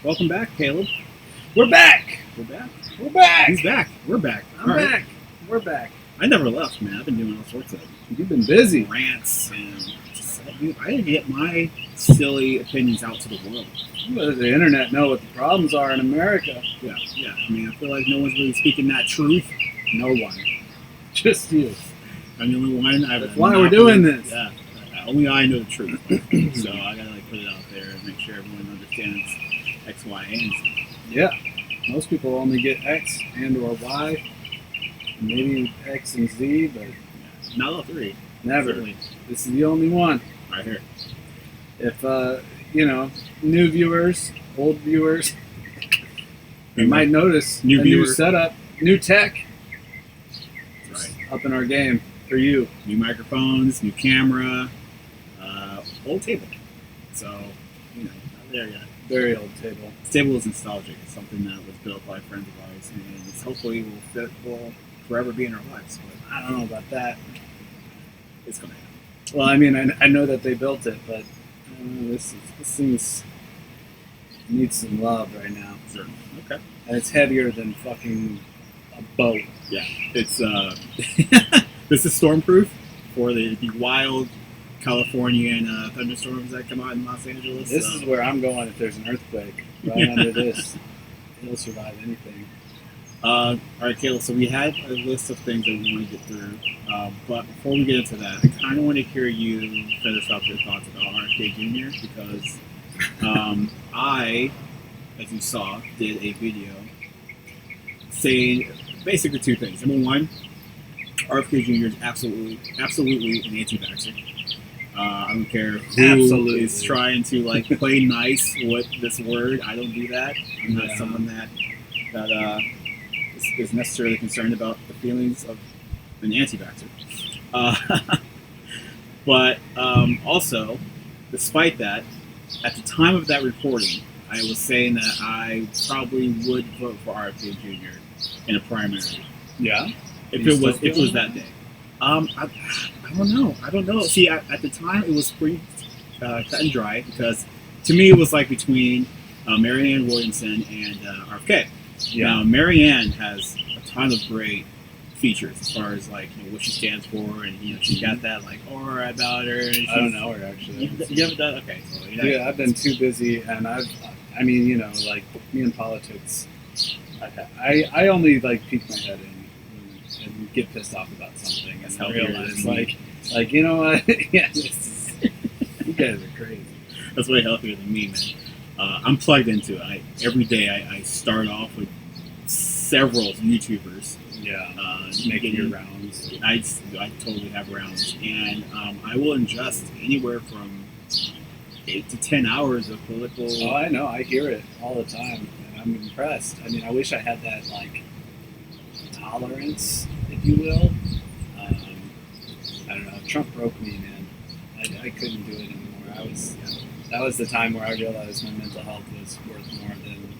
Welcome back, Caleb. We're back. We're back. We're back. He's back. We're back. I'm back. We're back. I never left, man. I've been doing all sorts of You've been busy. rants and just, dude, I didn't get my silly opinions out to the world. Let the internet know what the problems are in America. Yeah. I mean, I feel like no one's really speaking that truth. No one. Just you. I'm the only one. That's why we're doing this. Yeah. Only I know the truth. So I gotta put it out there and make sure everyone understands X, Y, and Z. Yeah. Most people only get X and or Y. Maybe X and Z, but Not all three. never. Certainly. This is the only one. Right here. If new viewers, old viewers, you might notice New a viewer. new setup, new tech Right. up in our game for you. New microphones, new camera, old table. So, there you go. Very old table. This table is nostalgic. It's something that was built by friends of ours, and it's hopefully will forever be in our lives. But I don't know about that. it's gonna happen. Well, I mean, I know that they built it, but this thing's needs some love right now. Certainly. Okay. And it's heavier than fucking a boat. Yeah. It's this is stormproof for the wild Californian thunderstorms that come out in Los Angeles. This is where I'm going if there's an earthquake. Right under this. It'll survive anything. All right, Caleb. So we had a list of things that we want to get through, but before we get into that, I kind of want to hear you finish off your thoughts about RFK Jr. because I, as you saw, did a video saying basically two things. Number one, RFK Jr. is absolutely an anti-vaxxer. I don't care who is trying to play nice with this word. I don't do that. I'm not someone that is necessarily concerned about the feelings of an anti-vaxxer. But also, despite that, at the time of that reporting, I was saying that I probably would vote for RFK Jr. in a primary. Yeah. If it was that day. I don't know. See, at the time, it was pretty cut and dry because to me, it was like between Marianne Williamson and RFK. Yeah. Now, Marianne has a ton of great features as far as what she stands for, and she got that aura about her. And I don't know her actually. You haven't done okay. So, Yeah, I've been too busy, and me in politics. I only peek my head in and get pissed off about something and realize you know what? Yeah, you guys are crazy. That's way healthier than me, man. I'm plugged into it. Every day I start off with several YouTubers. Yeah, Making your rounds. I totally have rounds, and I will ingest anywhere from 8 to 10 hours of political. Oh, I know. I hear it all the time, and I'm impressed. I mean, I wish I had that tolerance, if you will. I don't know. Trump broke me, man. I couldn't do it anymore. That was the time where I realized my mental health was worth more than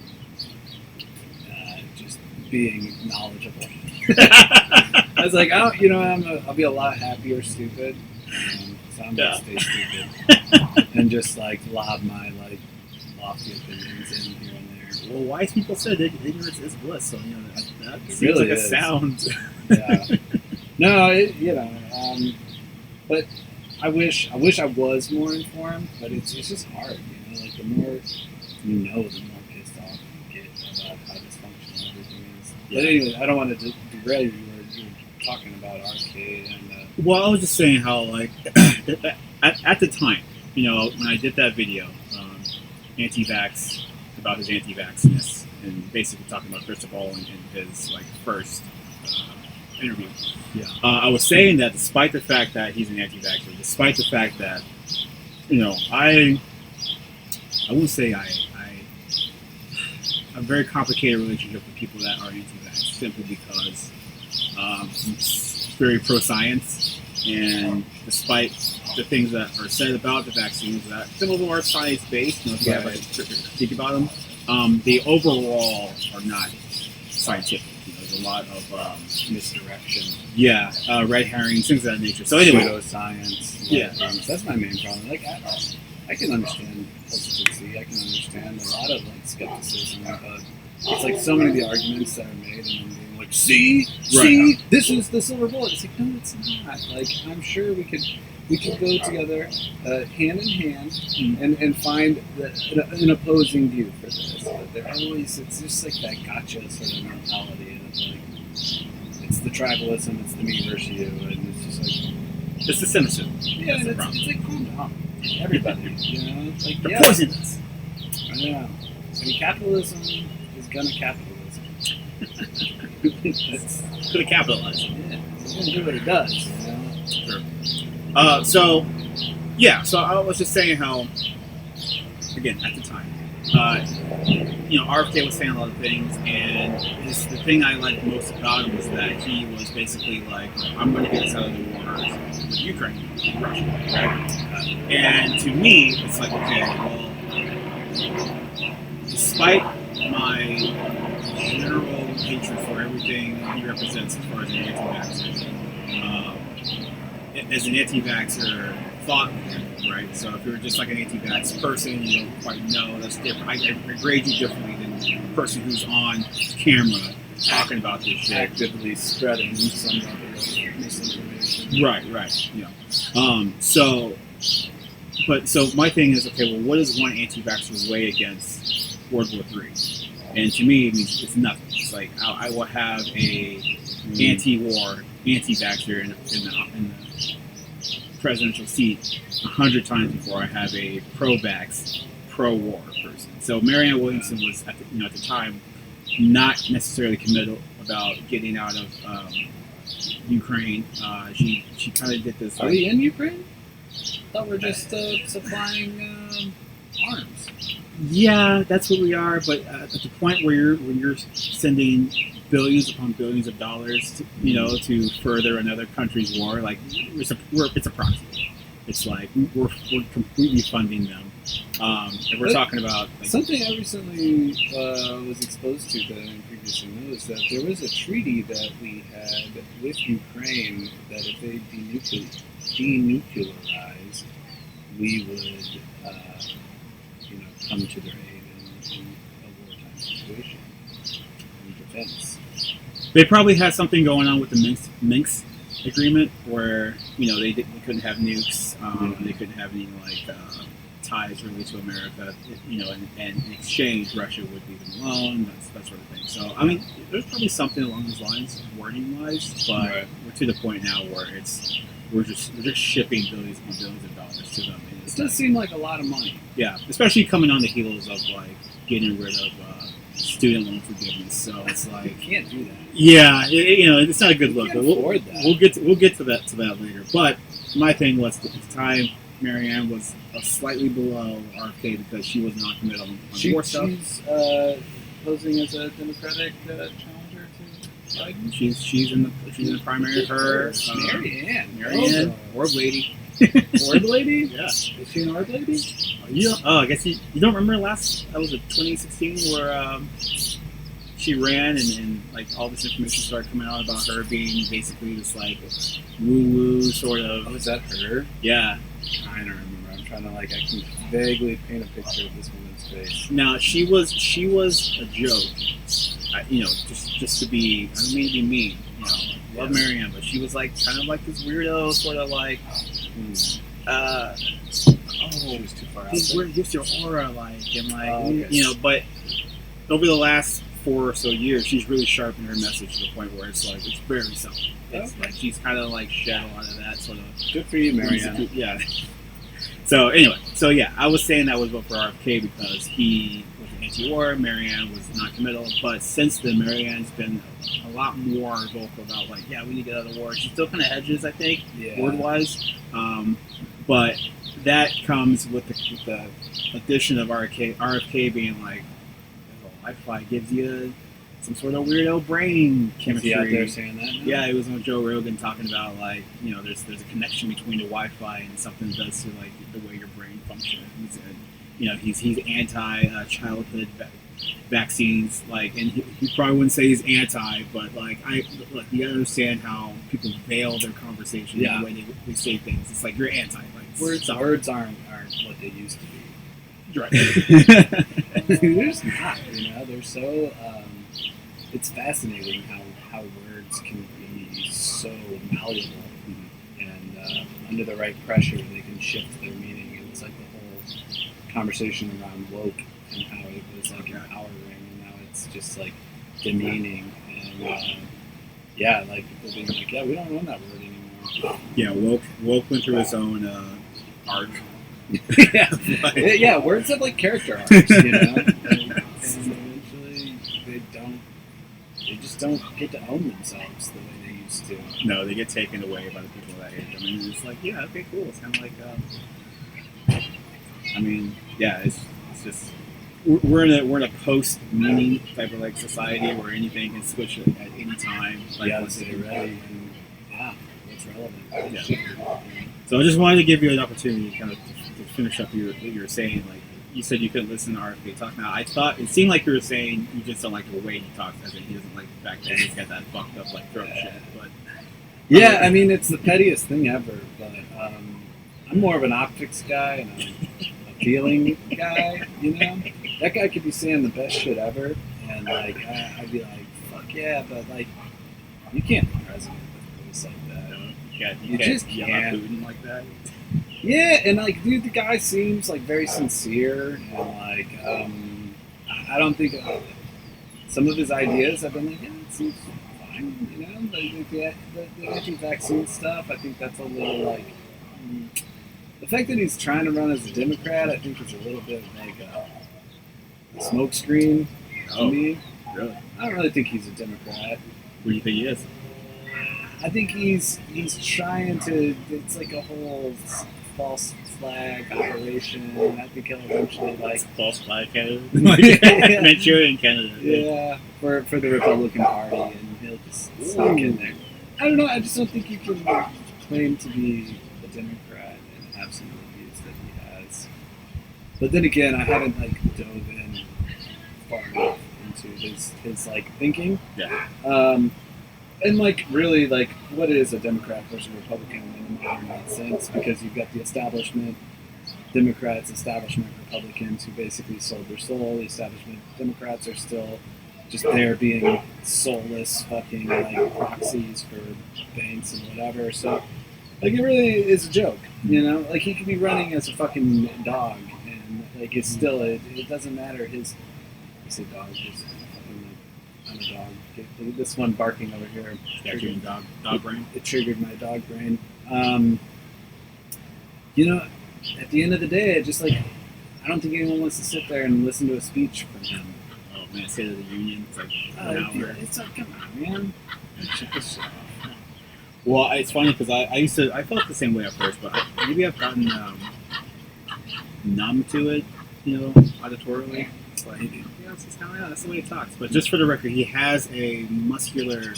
just being knowledgeable. I was like, I'll be a lot happier stupid. So I'm gonna stay stupid and just lob my lofty opinions in here and there. Well, wise people said ignorance is bliss, so that seems really like a is. sound. Yeah. No, but I wish I was more informed, but it's just hard, the more you know, the more pissed off you get about how dysfunctional everything is. Yeah. But anyway, I don't want to derail you. You were talking about arcade and. Well, I was just saying how at the time, when I did that video, anti-vax about his anti-vaxness, and basically talking about Christopher in his first interview. Yeah. I was saying that despite the fact that he's an anti-vaxxer, despite the fact that I won't say I have a very complicated relationship with people that are anti-vax simply because he's very pro-science, and despite the things that are said about the vaccines, that some of them are science-based, if you ever think about them, they overall are not scientific. There's a lot of misdirection. Yeah, red herrings, things of that nature. So anyway, pseudoscience. Yeah. That's my main problem. I can understand hesitancy. I can understand a lot of like skepticism, but it's like so many of the arguments that are made, and then being like, "See, this is the silver bullet." It's like, no, it's not. Like, I'm sure we could go together, hand in hand, and find an opposing view for this. But they're always, it's just like that gotcha sort of mentality, and it's like it's the tribalism, it's the me versus you, and it's just like it's the cynicism. Yeah, and it's like calm down, everybody. You know, like they're poisonous. Yeah, I mean, capitalism is gonna capitalism. It's gonna capitalize. Yeah, it's gonna do what it does. You know? Sure. So I was just saying how, again, at the time, RFK was saying a lot of things, and the thing I liked most about him was that he was basically like, I'm going to get us out of the war with Ukraine and Russia, right? And to me, it's like, okay, well, despite my general hatred for everything he represents as far as an anti-vaxxer, as an anti-vaxxer thought, right? So if you're just like an anti-vax person, you don't quite know, that's different. I grade you differently than a person who's on camera talking about this shit. Actively spreading some misinformation. Right. So my thing is, okay, well, what does one anti-vaxxer weigh against World War III? And to me, it means it's nothing. It's like I will have a anti-war, anti-vaxxer in the presidential seat 100 times before I have a pro-vax, pro-war person. So Marianne Williamson was at the time not necessarily committed about getting out of Ukraine. She kind of did this. Are we in Ukraine? I thought we're just supplying arms. Yeah, that's what we are. But at the point where you're sending billions upon billions of dollars, to further another country's war, like it's a proxy. It's like we're completely funding them. And we're talking about something I recently was exposed to that I didn't previously know is that there was a treaty that we had with Ukraine that if they denuclearize, we would come to their aid in a wartime situation in defense. They probably had something going on with the Minsk agreement where they couldn't have nukes, they couldn't have any ties really to America, and in exchange Russia would leave them alone, that sort of thing. So I mean, there's probably something along those lines, wording wise, but we're to the point now where we're just shipping billions and billions of dollars to them. It does seem like a lot of money. Yeah, especially coming on the heels of getting rid of student loan forgiveness. So it's like you can't do that. Yeah, it's not a good look. But we'll get to that later. But my thing was at the time, Marianne was slightly below RFK because she was not committed on war stuff. She's posing as a Democratic challenger to Biden. She's in the primary. Her Marianne, orb lady. Orb lady? Yeah. Is she an orb lady? I guess you don't remember that was 2016 where she ran and all this information started coming out about her being basically this woo-woo sort of. Oh, is that her? Yeah. I don't remember. I'm trying to I can vaguely paint a picture of this woman's face. Now she was a joke. Just to be, I don't mean to be mean. Love Marianne, but she was kind of this weirdo sort of she was too far out. Gives your aura okay. But over the last 4 or so years, she's really sharpened her message to the point where it's it's very subtle. It's she's kind of shed a lot of that sort of. Good for you, Marianne. Yeah. So anyway, I was saying I would vote for RFK because he was anti-war, Marianne was non-committal, but since then Marianne's been a lot more vocal about we need to get out of the war. She still kind of hedges, I think, word-wise, but that comes with the addition of RFK being Wi-Fi gives you some sort of weirdo brain chemistry. Is he out there saying that now? Yeah, he was on Joe Rogan talking about there's a connection between the Wi-Fi and something it does to the way your brain functions. And he's anti-childhood vaccines, and he probably wouldn't say he's anti, but you gotta understand how people veil their conversation and the way they say things. It's you're anti. Words aren't aren't what they used to be. Right. They're just not, they're so, it's fascinating how words can be so malleable, and under the right pressure they can shift their meaning. And it's like the whole conversation around woke and how it was like empowering, and now it's just like demeaning, and like people being like, yeah, we don't own that word anymore. Yeah, woke went through his own arc. Yeah, words have like character arcs, and eventually they just don't get to own themselves the way they used to. No, they get taken away by the people that age. I mean, it's like, yeah, okay, cool. It's kind of like, it's just we're in a post meaning type of like society where anything can switch at any time. Like, yeah, they're ready, and what's relevant. Yeah. So I just wanted to give you an opportunity kind of to finish up what you were saying. Like, you said you couldn't listen to RFK talk. Now, I thought it seemed like you were saying you just don't like the way he talks, as in he doesn't like the fact that he's got that fucked up like throat shit. But yeah, I mean, it's the pettiest thing ever. But I'm more of an optics guy and a feeling guy. That guy could be saying the best shit ever, and like I'd be like, fuck yeah, but like you can't be president with a voice like that. You just can't. Putin like that. Yeah, and like, dude, the guy seems like very sincere, and like, I don't think some of his ideas I've been like, yeah, it seems fine, like the anti-vaccine stuff. I think that's a little like the fact that he's trying to run as a Democrat. I think is a little bit like a smokescreen to me. Really? I don't really think he's a Democrat. What do you think he is? I think he's trying to. It's like a whole false flag operation. I think he'll eventually like false flag Canada. Manchurian Canada. Yeah, for the Republican Party, and he'll just sneak in there. I don't know. I just don't think you can claim to be a Democrat and have some of the views that he has. But then again, I haven't like dove in far enough into his like thinking. Yeah. And like really like what is a Democrat versus a Republican in a modern sense, because you've got the establishment Democrats, establishment Republicans who basically sold their soul. The establishment Democrats are still just there being soulless fucking like proxies for banks and whatever. So like it really is a joke, like he could be running as a fucking dog, and like it's still it doesn't matter his I say dog is I'm a dog. This one barking over here. Got you in dog brain? It triggered my dog brain. At the end of the day, it just like, I don't think anyone wants to sit there and listen to a speech from him. Oh man, State of the Union. It's like it's like, come on, man. Check this shit off. Well, it's funny because I felt the same way at first, but maybe I've gotten numb to it, auditorily. It's like, it's just kind of, that's the way he talks. But just for the record, he has a muscular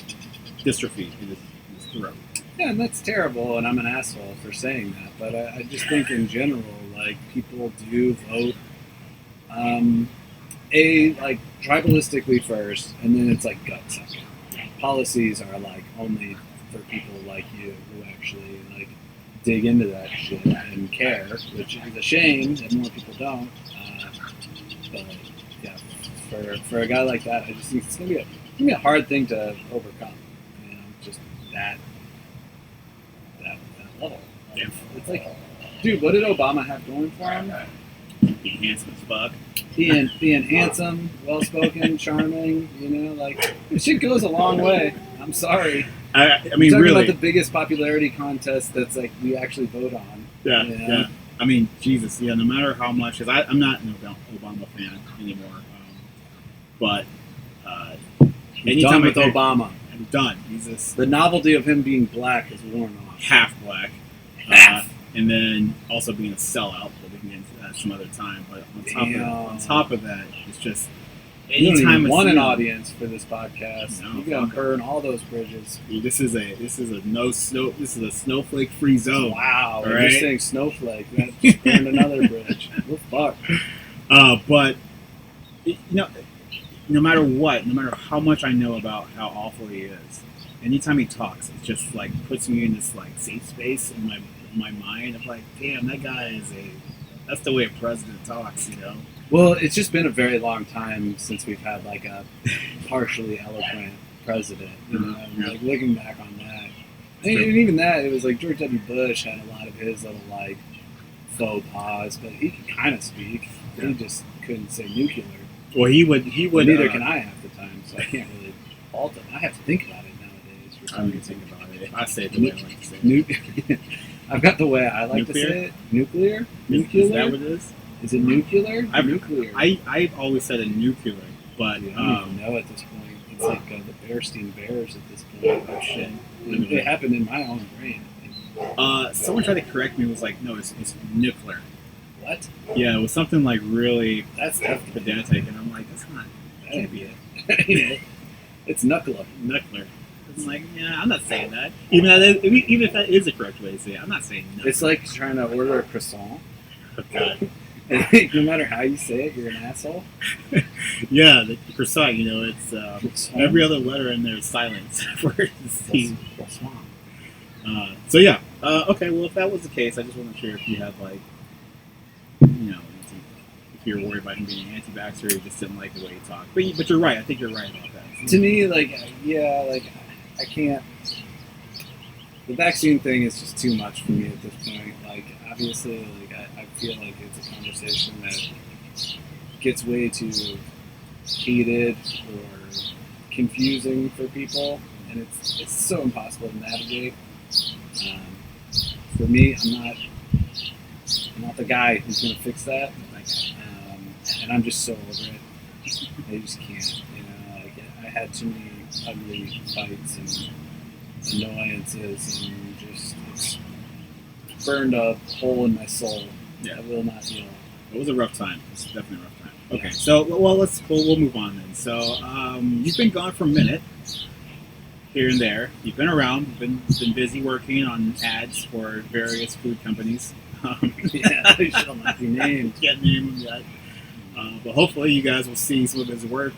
dystrophy in his throat. Yeah, and that's terrible, and I'm an asshole for saying that. But I just think in general, like, people do vote, like, tribalistically first, and then it's like gut second. Policies are like only for people like you who actually like dig into that shit and care, which is a shame that more people don't. But yeah, for a guy like that, I just think it's gonna be a hard thing to overcome. Just that level. Yeah. It's like, dude, what did Obama have going for him? Being handsome as fuck. Being handsome, well spoken, charming. Like this shit goes a long way. I'm sorry. I mean, talking really, about the biggest popularity contest that's like we actually vote on. Yeah, yeah. I mean, Jesus, yeah. No matter how much, because I'm not an Obama fan anymore, but anytime with Obama, I'm done. Jesus, the novelty of him being black has worn off. Half black, and then also being a sellout. But we can get into that some other time. But on top of that, it's just. You don't even want an audience for this podcast. No, you gotta burn all those bridges. Dude, this is a snowflake free zone. Wow, right? You're just saying snowflake. That just burned another bridge. We're fucked. But no matter what, no matter how much I know about how awful he is, anytime he talks, it just like puts me in this like safe space in my mind of like, damn, that guy is a that's the way a president talks, you know. Well, it's just been a very long time since we've had like a partially eloquent president. You know, Yeah. like looking back on that, and even that, it was like George W. Bush had a lot of his little like faux pas, but he could kind of speak. Yeah. He just couldn't say nuclear. Well, he would. Neither can I half the time, so I can't really fault him. I have to think about it nowadays. For I some don't reason. think about it. I say it the way I like to say it. Nu- I've got the way I like Nuclear? to say it. Nuclear? Is that what it is? Is it nuclear? Nuclear. I've always said a nuclear, but I don't even know at this point. It's like the Bearstein Bears at this point. Oh shit. It happened in my own brain. Someone tried to correct me. Was like, no, it's nuclear. What? Yeah, it was something like really That's definitely pedantic, and I'm like, that's not. That can't be it. It's knuckler. Nuclear. I'm like, yeah, I'm not saying that. Even if that is the correct way to say it, I'm not saying no. It's like trying to order a croissant. Oh, God. And no matter how you say it, you're an asshole. Yeah, the croissant. You know, it's Croissant. every other letter in there is silence for the C. Croissant. So yeah, okay. Well, if that was the case, I just wasn't sure if you had like, you know, if you're worried about him being an anti-vaxxer, or you just didn't like the way he talked. But you're right. I think you're right about that. To me, like, yeah, like, I can't. The vaccine thing is just too much for me at this point. Like, obviously, like, I feel like it's a conversation that gets way too heated or confusing for people, and it's so impossible to navigate. For me, I'm not the guy who's going to fix that, and I'm just so over it. I just can't, you know. Like, I had too many ugly fights and annoyances, and just it's burned a hole in my soul. Yeah. I will not heal. It was a rough time. It's definitely a rough time. Okay, so we'll move on then. So you've been gone for a minute, here and there. You've been around. You've been busy working on ads for various food companies. Yeah, they shall not be named. Can't name them yet. But hopefully you guys will see some of his work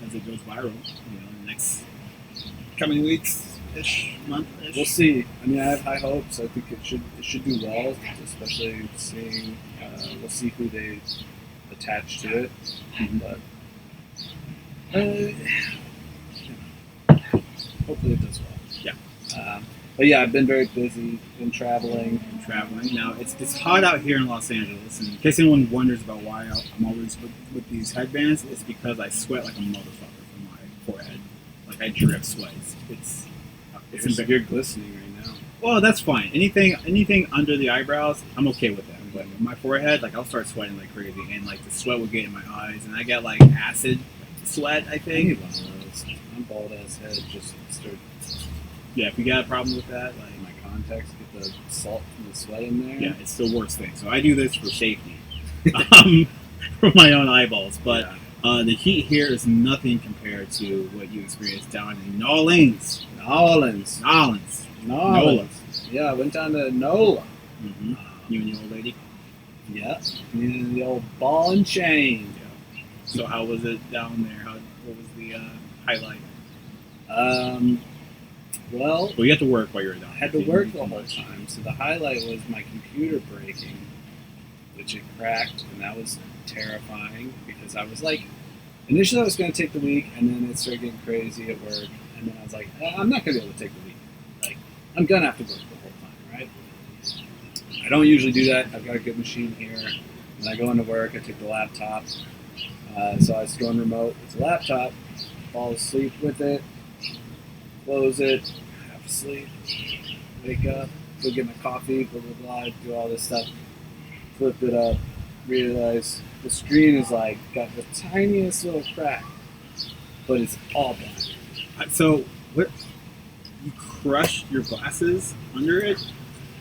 as it goes viral. You know, in the next coming weeks-ish, month-ish. We'll see. I mean, I have high hopes. I think it should do well, especially seeing. We'll see who they attach to it, but hopefully it does well. Yeah. But yeah, I've been very busy, been traveling. Now it's hot out here in Los Angeles, and in case anyone wonders about why I'm always with these headbands, it's because I sweat like a motherfucker from my forehead. Like I drip sweat. You're glistening right now. Well, that's fine. Anything under the eyebrows, I'm okay with that. But my forehead, like I'll start sweating like crazy, and like the sweat will get in my eyes, and I get like acid sweat. I I think. need one of those. My bald ass head just start. Yeah, if you got a problem with that, like My contacts get the salt and the sweat in there. yeah, it's the worst thing. So I do this for safety, for my own eyeballs. But the heat here is nothing compared to what you experience down in Nolans. Nola. Yeah, I went down to Nola. Mm-hmm. You and your old lady. Yeah, and the old ball and chain. Yeah. So how was it down there? What was the highlight? Well, Well, you had to work while you were down. I had to work the whole time, so the highlight was my computer breaking, which it cracked, and that was terrifying because I was like, initially I was going to take the week, and then it started getting crazy at work, and then I was like, I'm not going to be able to take the week. Like, I'm going to have to work the whole time, right? I don't usually do that. I've got a good machine here. When I go into work, I take the laptop. So I was going remote with the laptop, fall asleep with it, close it, half asleep, wake up, go get my coffee, blah, blah, blah, do all this stuff, flip it up, realize the screen is like, got the tiniest little crack, but it's all black. So, what? You crushed your glasses under it?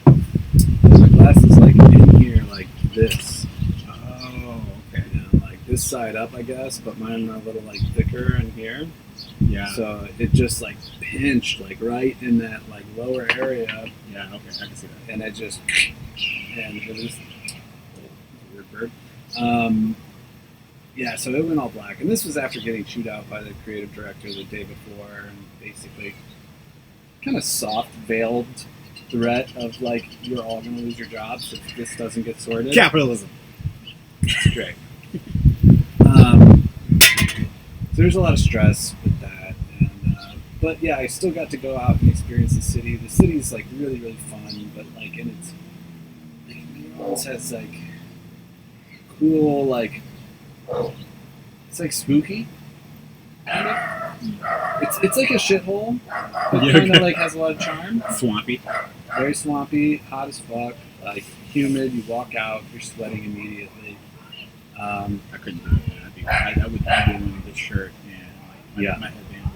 My glass is like in here like this. Oh, okay. You know, like this side up, I guess, but mine are a little like thicker in here. Yeah. So it just like pinched like right in that like lower area, Yeah. Okay, I can see that. and it just and it was a weird bird. Yeah, so it went all black, and this was after getting chewed out by the creative director the day before, and basically kind of soft veiled threat of like you're all going to lose your jobs if this doesn't get sorted. Capitalism. Great. So there's a lot of stress with that, and but yeah, I still got to go out and experience the city. The city's like really really fun, but like and it's like New Orleans has like cool like it's like spooky. It's like a shithole, but kind of like has a lot of charm. Swampy. Very swampy, hot as fuck, like humid. You walk out, you're sweating immediately. I couldn't do that. I would be wearing this shirt and like my headband.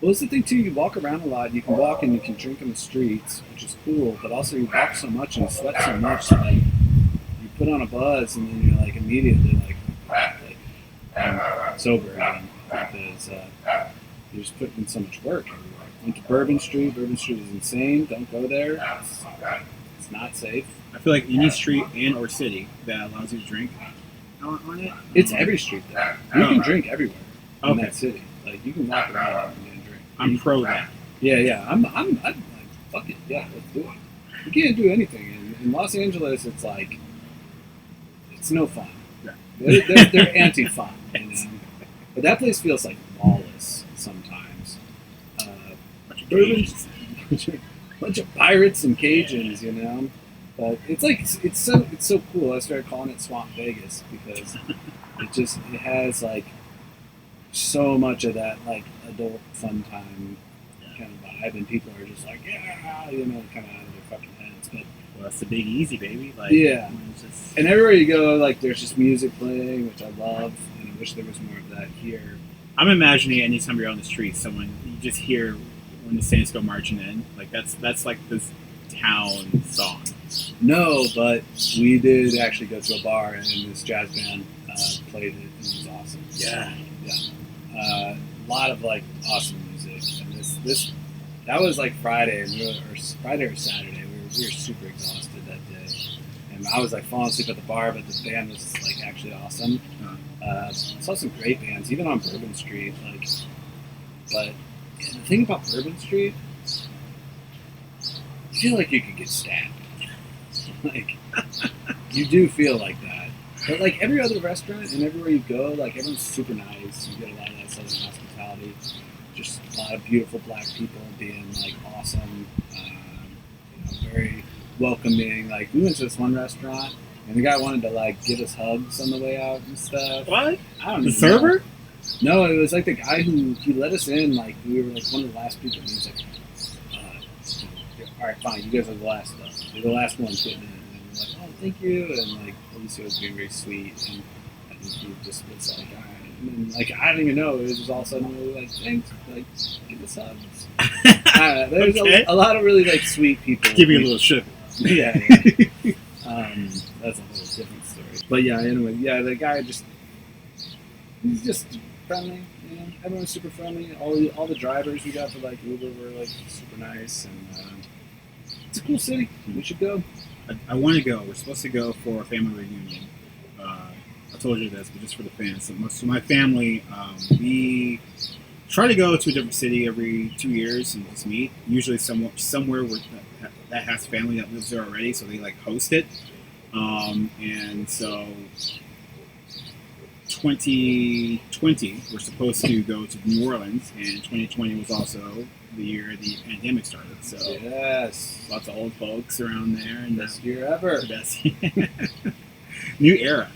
Well, it's the thing too. You walk around a lot. You can walk and you can drink in the streets, which is cool. But also, you walk so much and you sweat so much that like you put on a buzz and then you're like immediately like I'm sober again because you're just putting in so much work everywhere. Went to Bourbon Street. Bourbon Street is insane. Don't go there. It's not safe. I feel like any street and or city that allows you to drink on it. It's every street there. You can drink everywhere in that city. Like you can walk around and drink. I'm pro that. Yeah. I'm like, fuck it. Yeah, let's do it. You can't do anything in Los Angeles. It's like it's no fun. Yeah. They're anti-fun. You know? But that place feels like lawless sometimes. Bunch of pirates and Cajuns, you know. But it's like it's so cool. I started calling it Swamp Vegas because it has like so much of that like adult fun time kind of vibe, and people are just like you know, kind of out of their fucking heads. But well, that's the Big Easy, baby. Like, yeah, and everywhere you go, like there's just music playing, which I love, and I wish there was more of that here. I'm imagining anytime you're on the street, you just hear when the Saints go marching in. Like that's like this town song. No, but we did actually go to a bar and this jazz band played it. It was awesome. Yeah. A lot of like awesome music. And this that was like Friday or Friday or Saturday. We were super exhausted that day, and I was like falling asleep at the bar, but the band was like actually awesome. Saw some great bands, even on Bourbon Street. Like, but the thing about Bourbon Street, you feel like you could get stabbed. Like, you do feel like that. But like every other restaurant and everywhere you go, like everyone's super nice. You get a lot of that southern hospitality. Just a lot of beautiful black people being like awesome, very welcoming. Like we went to this one restaurant and the guy wanted to like give us hugs on the way out and stuff. What? I don't know. The server? No, it was like the guy he let us in. Like we were like one of the last people. And he was like, "All right, fine. You guys are the last though. You're the last ones getting in." And we're like, "Oh, thank you." And like Alicia was being very sweet, and I think he just was like, "All right." And then, like I don't even know. It was just all of a sudden we were like, "Thanks, like give us hugs." There's Okay. a lot of really like sweet people. Give me a little sugar. Yeah. That's a whole different story. But yeah, anyway, the guy he's just friendly. You know, everyone's super friendly. All the drivers we got for like Uber were like super nice, and it's a cool city. We should go. I want to go. We're supposed to go for a family reunion. I told you this, but just for the fans. So my family, we try to go to a different city every 2 years and just meet. Usually somewhere where that has family that lives there already, so they like host it. And so 2020 we're supposed to go to New Orleans, and 2020 was also the year the pandemic started. So yes, lots of old folks around there, and best year ever. The best new era.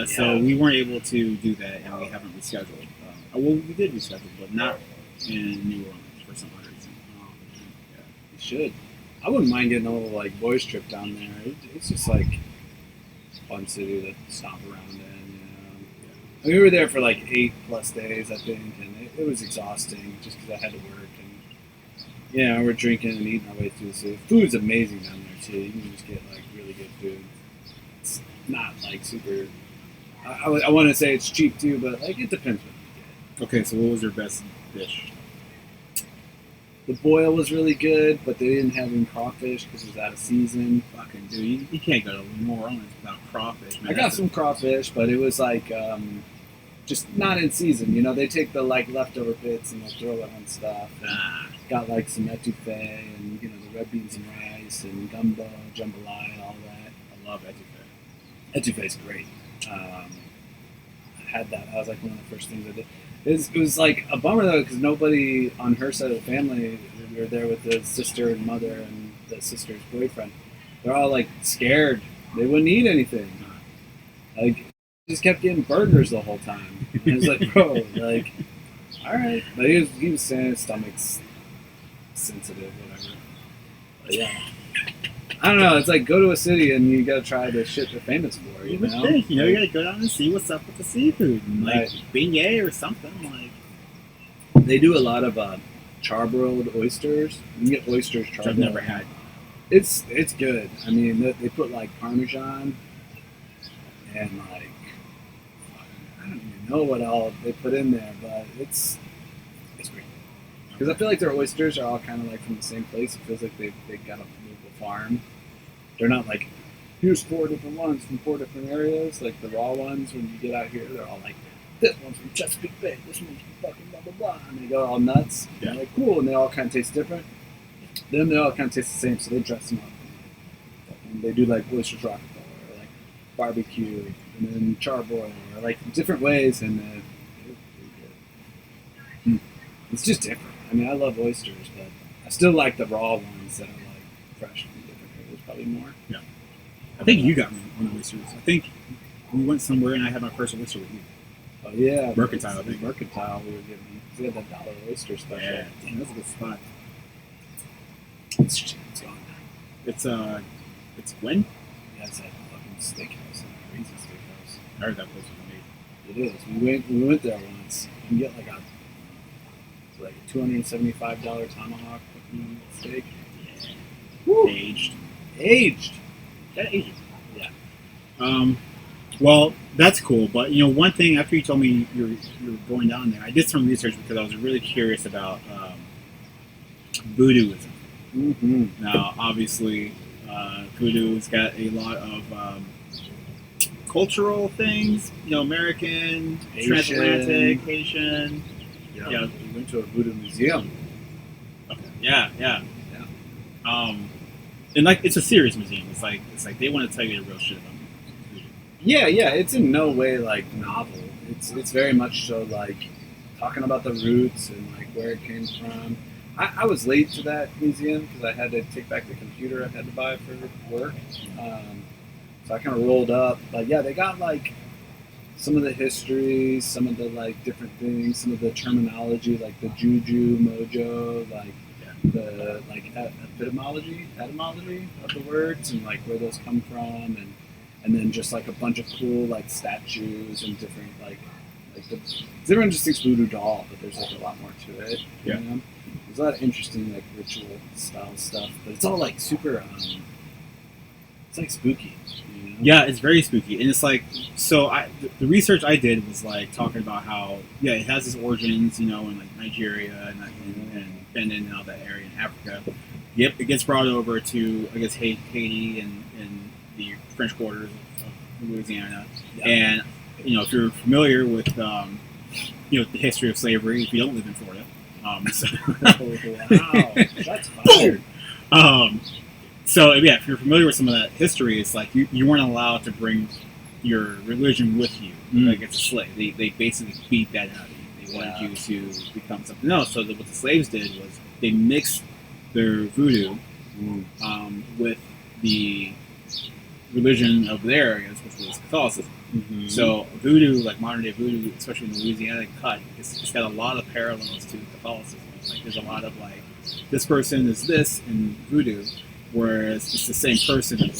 So we weren't able to do that, and we haven't rescheduled. Well, we did reschedule, but not in New Orleans for some odd reason. You should. I wouldn't mind getting a little like boys trip down there. It's just like a fun city to stomp around in. And we were there for like 8+ days, I think, and it was exhausting just because I had to work. And we're drinking and eating our way through the city. Food's amazing down there too. You can just get like really good food. It's not like super. I want to say it's cheap too, but like it depends what you get. Okay, so what was your best dish? The boil was really good, but they didn't have any crawfish because it was out of season. Fucking dude, you can't go to New Orleans without crawfish, man. I got some crawfish, but it was like just not in season. They take the like leftover bits and they'll throw it on stuff. Got like some etouffee and the red beans and rice and gumbo, jambalaya, all that. I love etouffee. Etouffee's great. I had that. That was like one of the first things I did. It was like a bummer though because nobody on her side of the family. We were there with the sister and mother and the sister's boyfriend. They're all like scared. They wouldn't eat anything. Like just kept getting burgers the whole time. And I was like, bro, like, all right. But he was saying his stomach's sensitive, whatever. But yeah. I don't know. It's like go to a city and you got to try the shit they're famous for. You know, you got to go down and see what's up with the seafood, and, like beignet or something. Like they do a lot of charbroiled oysters. You can get oysters charbroiled. I've never had. It's good. I mean, they put like Parmesan and like I don't even know what all they put in there, but it's great. Because I feel like their oysters are all kind of like from the same place. It feels like they got a local farm. They're not like, here's 4 different ones from 4 different areas. Like the raw ones, when you get out here, they're all like, this one's from Chesapeake Bay, this one's from fucking blah, blah, blah. And they go all nuts. Yeah. And they're like, cool. And they all kind of taste different. Then they all kind of taste the same, so they dress them up. And they do like oysters Rockefeller, or like barbecue, and then charbroil, or like different ways. And they're good. It's just different. I mean, I love oysters, but I still like the raw ones that are like fresh from different areas, probably more. Yeah. I think you got me on oysters. I think we went somewhere and I had my first oyster with you. Oh, yeah. Mercantile, I think. Mercantile we were getting. We had that dollar oyster special. Yeah. Damn, that's a good spot. It's gone. It's when? Yeah, it's that fucking steakhouse. Crazy steakhouse. I heard that place was It amazing. is. We went there once. You can get like a $275 tomahawk fucking steak. Yeah. Woo. Aged. That aged. Yeah. Well, that's cool. But one thing after you told me you're going down there, I did some research because I was really curious about voodooism. Mm-hmm. Now, obviously, voodoo's got a lot of cultural things. American, Asian. transatlantic, Haitian. Yeah. We went to a voodoo museum. Okay. Yeah. And like it's a serious museum. It's like they want to tell you the real shit about voodoo. Yeah. It's in no way like novel. It's very much so like talking about the roots and like where it came from. I was late to that museum because I had to take back the computer I had to buy for work. So I kind of rolled up. But yeah, they got like some of the history, some of the like different things, some of the terminology, like the juju, mojo, like the like etymology of the words and like where those come from, and then just like a bunch of cool like statues and different like because everyone just thinks voodoo doll, but there's like a lot more to it. Yeah. You know? There's a lot of interesting like ritual style stuff, but it's all like super. It's like spooky. You know? Yeah, it's very spooky, and it's like the research I did was like talking about how it has its origins, in like Nigeria and Benin and all that area in Africa. Yep, it gets brought over to I guess Haiti and the French quarters of Louisiana, and if you're familiar with the history of slavery, if you don't live in Florida. Wow, that's fired. So if you're familiar with some of that history, it's like you weren't allowed to bring your religion with you, like as a slave. They basically beat that out of you. They wanted you to become something else. So what the slaves did was they mixed their voodoo with the religion of their areas, which was Catholicism. Mm-hmm. So voodoo, like modern day voodoo, especially in the Louisiana cut, it's got a lot of parallels to Catholicism. Like there's a lot of like this person is this in voodoo, whereas it's the same person in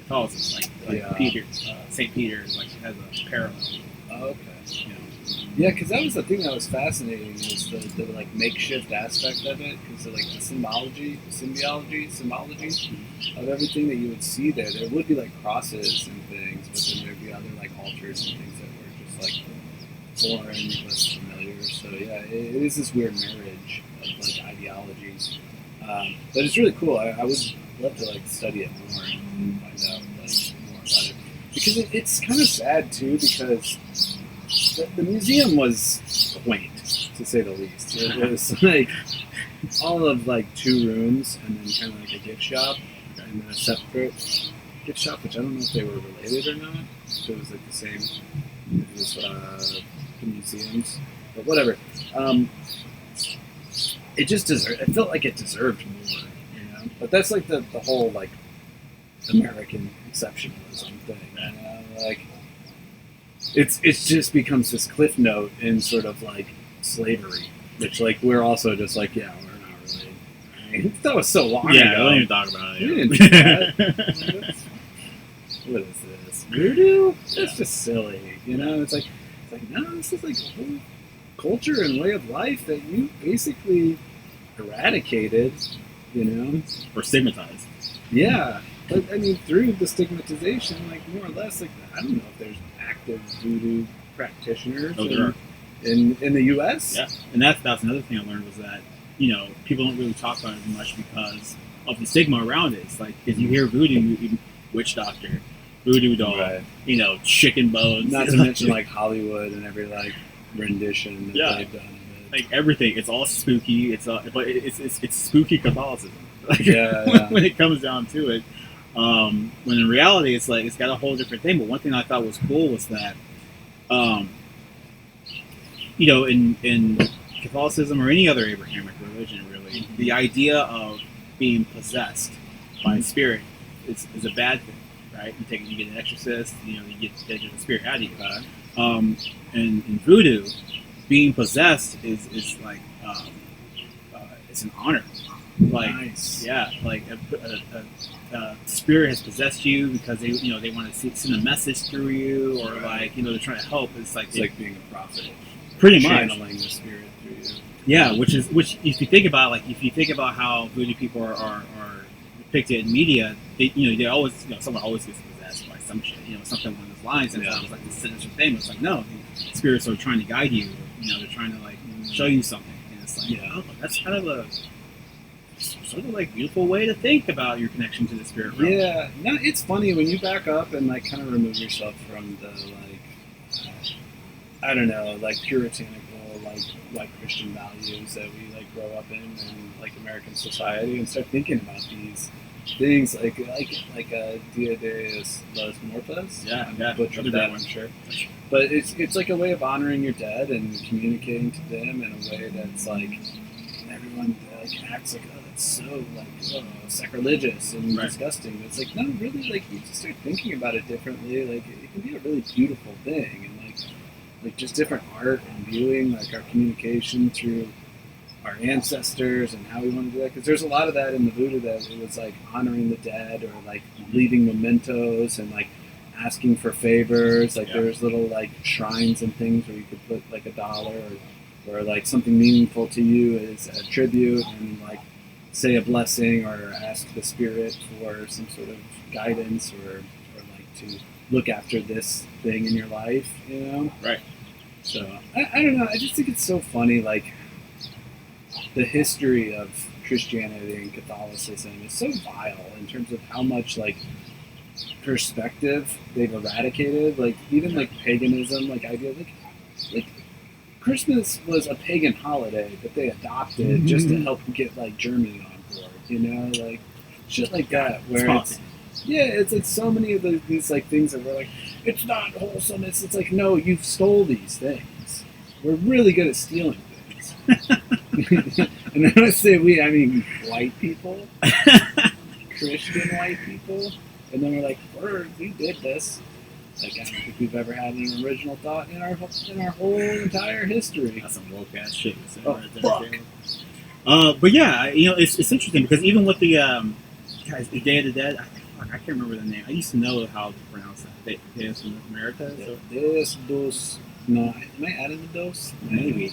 Catholicism. Like Peter, Saint Peter, like has a parallel. Oh, okay. Yeah, because that was the thing that was fascinating is the like makeshift aspect of it, because like the symbology of everything that you would see there. There would be like crosses and things, but then there'd be other like altars and things that were just like foreign, less familiar. So yeah, it is this weird marriage of like ideologies, but it's really cool. I would love to like study it more and find out like more about it, because it's kind of sad too, because the museum was quaint, to say the least. It was like all of like 2 rooms and then kind of like a gift shop and then a separate gift shop, which I don't know if they were related or not. So it was like the same as the museums, but whatever. It just deserved. It felt like it deserved more, you know. But that's like the whole like American exceptionalism thing, you know? Like it's just becomes this cliff note in sort of like slavery, which like we're also just like, yeah, we're not really. I mean, that was so long ago. Yeah, don't even talk about it. We didn't do that. What is this? Voodoo? That's just silly, you know. It's like no, this is like a whole culture and way of life that you basically eradicated, you know, or stigmatized. Yeah, but I mean, through the stigmatization, like more or less, like I don't know if there's active voodoo practitioners in the U.S. Yeah, and that's another thing I learned was that, you know, people don't really talk about it much because of the stigma around it. It's like if you hear voodoo, witch doctor, voodoo doll, Right. you know, chicken bones. Not to mention like Hollywood and every like rendition that they've done of it. Like everything, it's all spooky. But it's spooky Catholicism. Like, Yeah. when it comes down to it, when in reality it's like it's got a whole different thing. But one thing I thought was cool was that, you know, in Catholicism or any other Abrahamic religion, really, the idea of being possessed by a spirit is a bad thing, right? You get an exorcist, you know, you get the spirit out of you. And in voodoo, being possessed is like it's an honor. Like, Nice. yeah, like a spirit has possessed you because they want to send a message through you, or like, you know, they're trying to help. It's like Being a prophet, pretty much channeling the spirit through you. Yeah, which if you think about how voodoo people are depicted in media, they always, someone always gets possessed by some shit, something along those lines, and it's like this sinister thing. It's like, no, the spirits are trying to guide you. They're trying to like show you something, and it's like, oh, that's kind of a sort of like beautiful way to think about your connection to the spirit realm. Yeah, no, it's funny when you back up and like kind of remove yourself from the I don't know, like puritanical, like white Christian values that we like grow up in like American society, and start thinking about these things like Dia de los Muertos. Yeah, butchered that, I'm sure. But it's like a way of honoring your dead and communicating to them in a way that's like everyone like acts like, oh, that's so like sacrilegious and disgusting. But it's like, no, really, like you just start thinking about it differently. Like it can be a really beautiful thing, and like just different art and viewing, like our communication through our ancestors and how we want to do that. Because there's a lot of that in the Buddha, that it was like honoring the dead, or like leaving mementos and like asking for favors. Like there's little like shrines and things where you could put like $1 or like something meaningful to you as a tribute, and like say a blessing or ask the spirit for some sort of guidance or like to look after this thing in your life, Right. So I don't know. I just think it's so funny, like the history of Christianity and Catholicism is so vile in terms of how much like perspective they've eradicated. Like even like paganism, like idea, like Christmas was a pagan holiday that they adopted just to help get like Germany on board, like shit like that. Where it's like so many of these like things that we're like, it's not wholesome. It's like, no, you stole these things. We're really good at stealing things. And when I say we, I mean white people, Christian white people, and then we're like, we did this. Like, I don't think we've ever had an original thought in our whole entire history. That's some woke ass shit. Fuck. But yeah, it's interesting because even with the guys, the Day of the Dead, I can't remember the name. I used to know how to pronounce that. Deus in America. So. Deus dos. No, am I adding the dos? Maybe.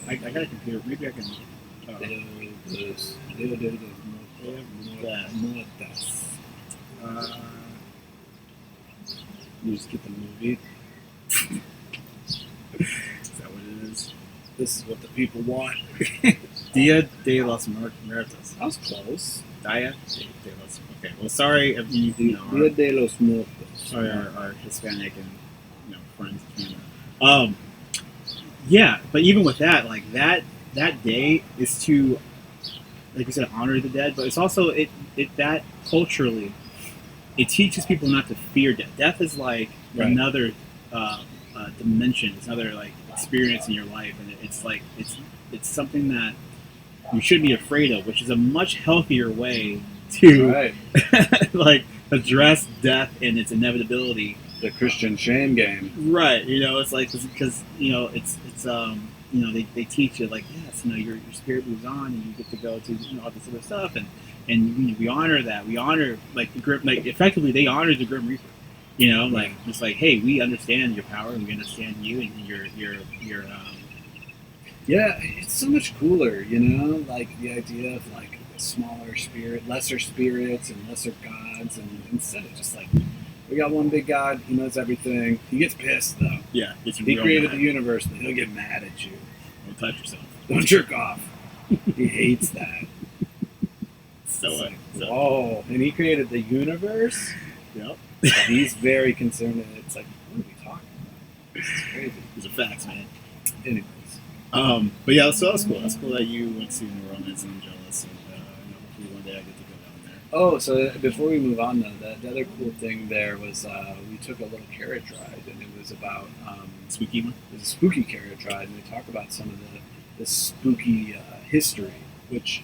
I got a computer. Maybe I can. Deus Muertas. You just get the movie. Is that what it is? This is what the people want. Dia de los Muertos. I was close. Dia de los. Okay. Well, sorry if Dia de los Muertos. Sorry, our Hispanic and friends. yeah, but even with that, like that day is to, like you said, honor the dead, but it's also that culturally it teaches people not to fear death. Death is like Right. another dimension. It's another like experience in your life, and it's like it's something that you should be afraid of, which is a much healthier way to Right. like address death and its inevitability. The Christian shame game. Right. You know, it's like because you know it's you know they teach you like yes, you know your spirit moves on and you get to go to all this other stuff and we honor that. We honor like the grim, like effectively they honor the Grim Reaper. You know, like just like hey, we understand your power and we understand you and your Yeah, it's so much cooler, you know, like the idea of like smaller spirit, lesser spirits and lesser gods, and instead of just like we got one big god, he knows everything. He gets pissed though. yeah. It's He real created mad. the universe, but he'll get mad at you. Don't touch yourself. Don't jerk off. He hates that. So, It's like, so oh, and he created the universe. yep. He's very concerned, and it's like, what are we talking about? This is crazy. These are facts, man. Anyways, But yeah, so that's cool. That's cool that you went to New Orleans, and I'm jealous. And you know, hopefully one day I get to go down there. oh, so before we move on though, the other cool thing there was we took a little carriage ride, and it was about Spooky one. it was a spooky carriage ride, and they talk about some of the spooky history, which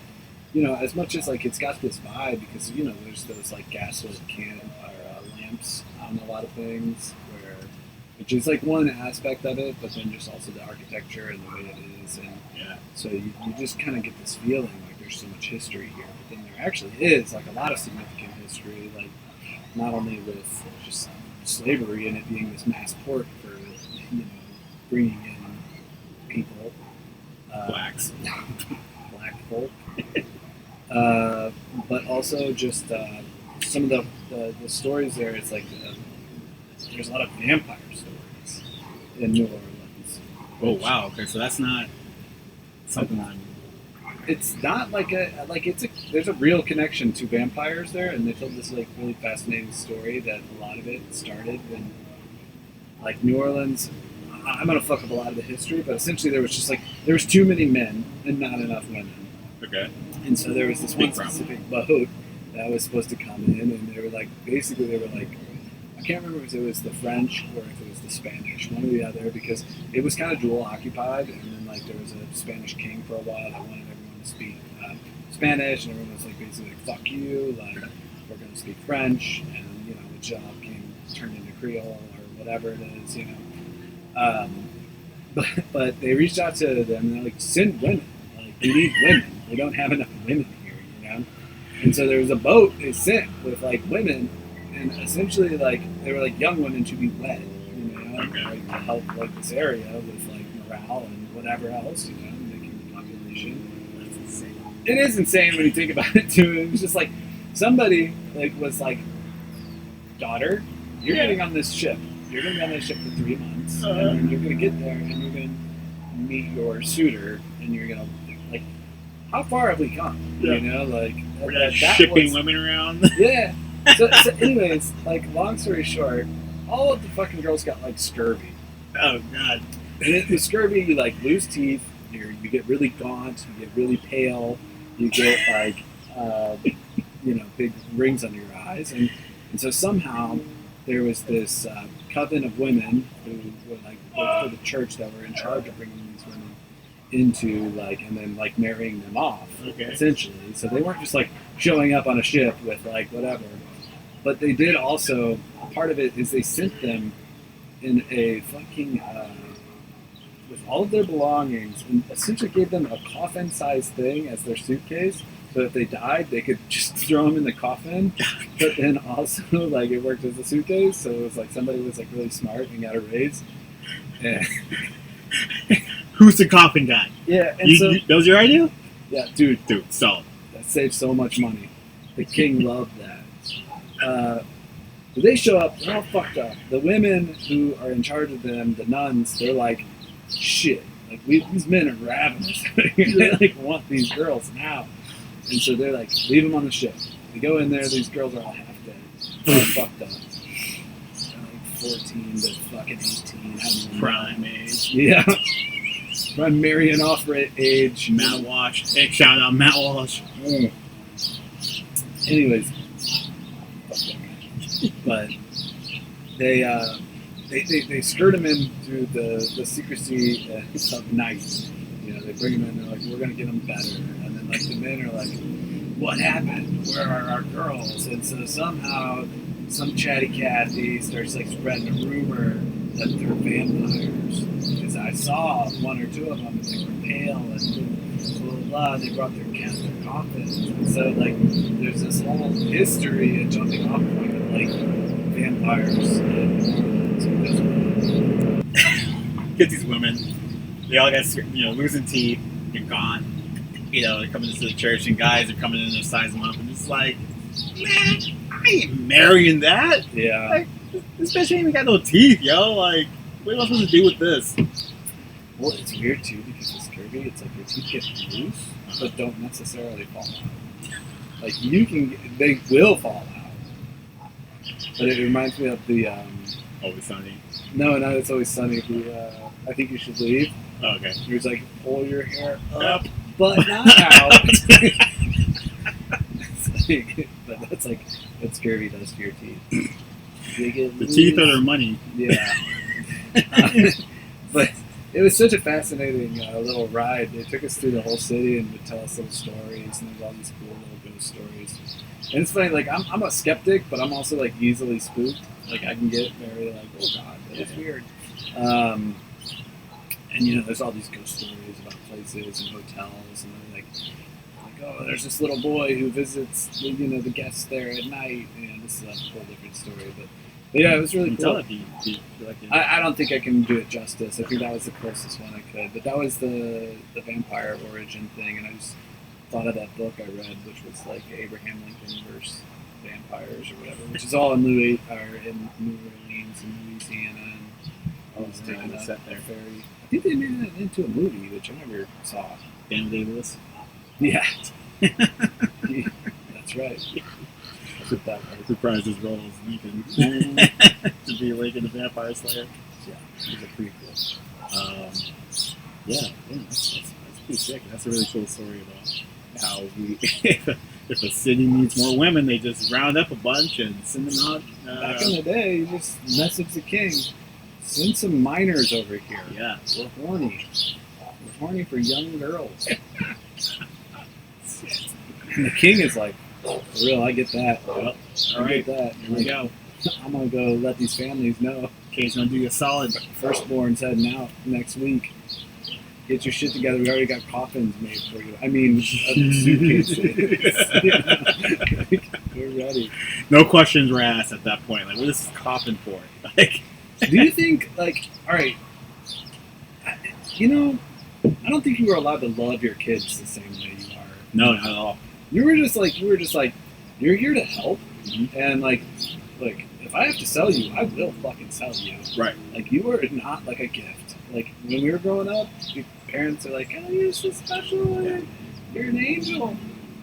you know, as much as like it's got this vibe because you know there's those like gaslit lamps on a lot of things, where which is like one aspect of it, but then just also the architecture and the way it is, and Yeah. so you just kind of get this feeling like there's so much history here, but then there actually is like a lot of significant history, like not only with just slavery and it being this mass port for you know bringing in people, Blacks. black folk, but also just some of the stories there. It's like there's a lot of vampire stories in New Orleans. Oh wow. Okay, so that's not something I'm. It's not like there's a real connection to vampires there, and they told this like really fascinating story that a lot of it started in like New Orleans. I'm gonna fuck up a lot of the history, but essentially there was too many men and not enough women, Okay. and so there was this Big one problem. specific boat that was supposed to come in, and they were like I can't remember if it was the French or if it was the Spanish, one or the other, because it was kind of dual occupied, and then like there was a Spanish king for a while that wanted everyone to speak Spanish, and everyone was like basically like fuck you, like we're going to speak French, and you know the job turned into Creole or whatever it is, you know. But they reached out to them and they're like, send women, like we need women, we don't have enough women here, you know. And so there was a boat they sent with like women. And essentially, like they were like young women to be wed, you know, Okay. like to help like this area with like morale and whatever else, you know, making the population. That's insane. It is insane when you think about it too. It was just like somebody like was like, daughter, you're getting on this ship. You're gonna be on this ship for 3 months, and then you're gonna get there and you're gonna meet your suiter, and you're gonna like, how far have we come? Yeah. You know, like We're that shipping was- women around. yeah. So anyways, like long story short, all of the fucking girls got like scurvy, Oh god. and with scurvy, you like lose teeth, you get really gaunt, you get really pale, you get like you know big rings under your eyes, and so somehow there was this coven of women who were like worked for the church that were in charge of bringing these women into like and then like marrying them off, Okay. essentially. So they weren't just like showing up on a ship with like whatever. But they did also, part of it is they sent them in a fucking, with all of their belongings, and essentially gave them a coffin-sized thing as their suitcase, so if they died, they could just throw them in the coffin, but then also, like, it worked as a suitcase, so it was like somebody was, like, really smart and got a raise. And, Who's the coffin guy? yeah, and so, That was your idea? yeah, dude, Dude, solid. that saved so much money. The king loved that. They show up, they're all fucked up. The women who are in charge of them, the nuns, they're like, shit, like these men are ravenous. They like want these girls now. And so they're like, leave them on the ship. They go in there, these girls are all half dead, all fucked up. They're like 14 to fucking 18. I don't know. Prime age. Yeah. I'm marrying off age. Matt Walsh. Hey, shout out Matt Walsh. Anyways, but they skirt him in through the secrecy of night. You know, they bring him in. They're like, we're gonna get him better, and then like the men are like, what happened? Where are our girls? And so somehow some chatty Cathy starts like spreading a rumor that they're vampires. Because I saw one or two of them, and they were pale and blah blah blah. They brought their coffins, and so like there's this whole history, a jumping off point of like vampires and Get these women. They all got, losing teeth. They're gone. They're coming into the church, and guys are coming in to size them up, and it's like, man, I ain't marrying that. Yeah. Like, this bitch ain't even got no teeth, yo. Like, what am I supposed to do with this? Well, it's weird too because it's curvy. It's like your teeth get loose, but don't necessarily fall out. Like they will fall out. But it reminds me of the. Always Sunny. No, not It's Always Sunny. I Think You Should Leave. Oh, okay. He was like, pull your hair up, but not out. But that's curvy does to your teeth. The teeth are their money. Yeah. But it was such a fascinating little ride. They took us through the whole city and would tell us little stories, and there's all these cool little ghost stories. And it's funny, like I'm a skeptic, but I'm also like easily spooked. Like I can get very like, oh god, that's weird. And there's all these ghost stories about places and hotels, and they're like, oh, there's this little boy who visits the guests there at night. This is a whole different story, but yeah, it was really cool. I don't think I can do it justice. I think that was the closest one I could, but that was the vampire origin thing, and I just thought of that book I read, which was like Abraham Lincoln versus vampires or whatever, which is all in New Orleans and Louisiana, and I was taking a ferry. I think they made it into a movie, which I never saw. Dan Day-Lewis. Yeah. That's right. I'm surprised his role is Lincoln. To be Lincoln the Vampire Slayer. Yeah, he's a pretty cool. Yeah, that's pretty sick. That's a really cool story about how if a city needs more women, they just round up a bunch and send them out. Back in the day, you just message the king, send some minors over here. Yeah. We're horny. We're horny for young girls. And the king is like, for real, I get that. Well, all right, get that. Here we go. I'm going to go let these families know. King's going to do you a solid. Firstborn's heading out next week. Get your shit together. We already got coffins made for you. I mean, suitcases. We're ready. No questions were asked at that point. Like, what is this coffin for? Like, do you think, like, all right, I don't think you were allowed to love your kids the same way you are. No, not at all. You were just like, you're here to help, and like, if I have to sell you, I will fucking sell you. Right. Like, you were not like a gift. Like, when we were growing up, your parents are like, oh, you're so special, you're an angel.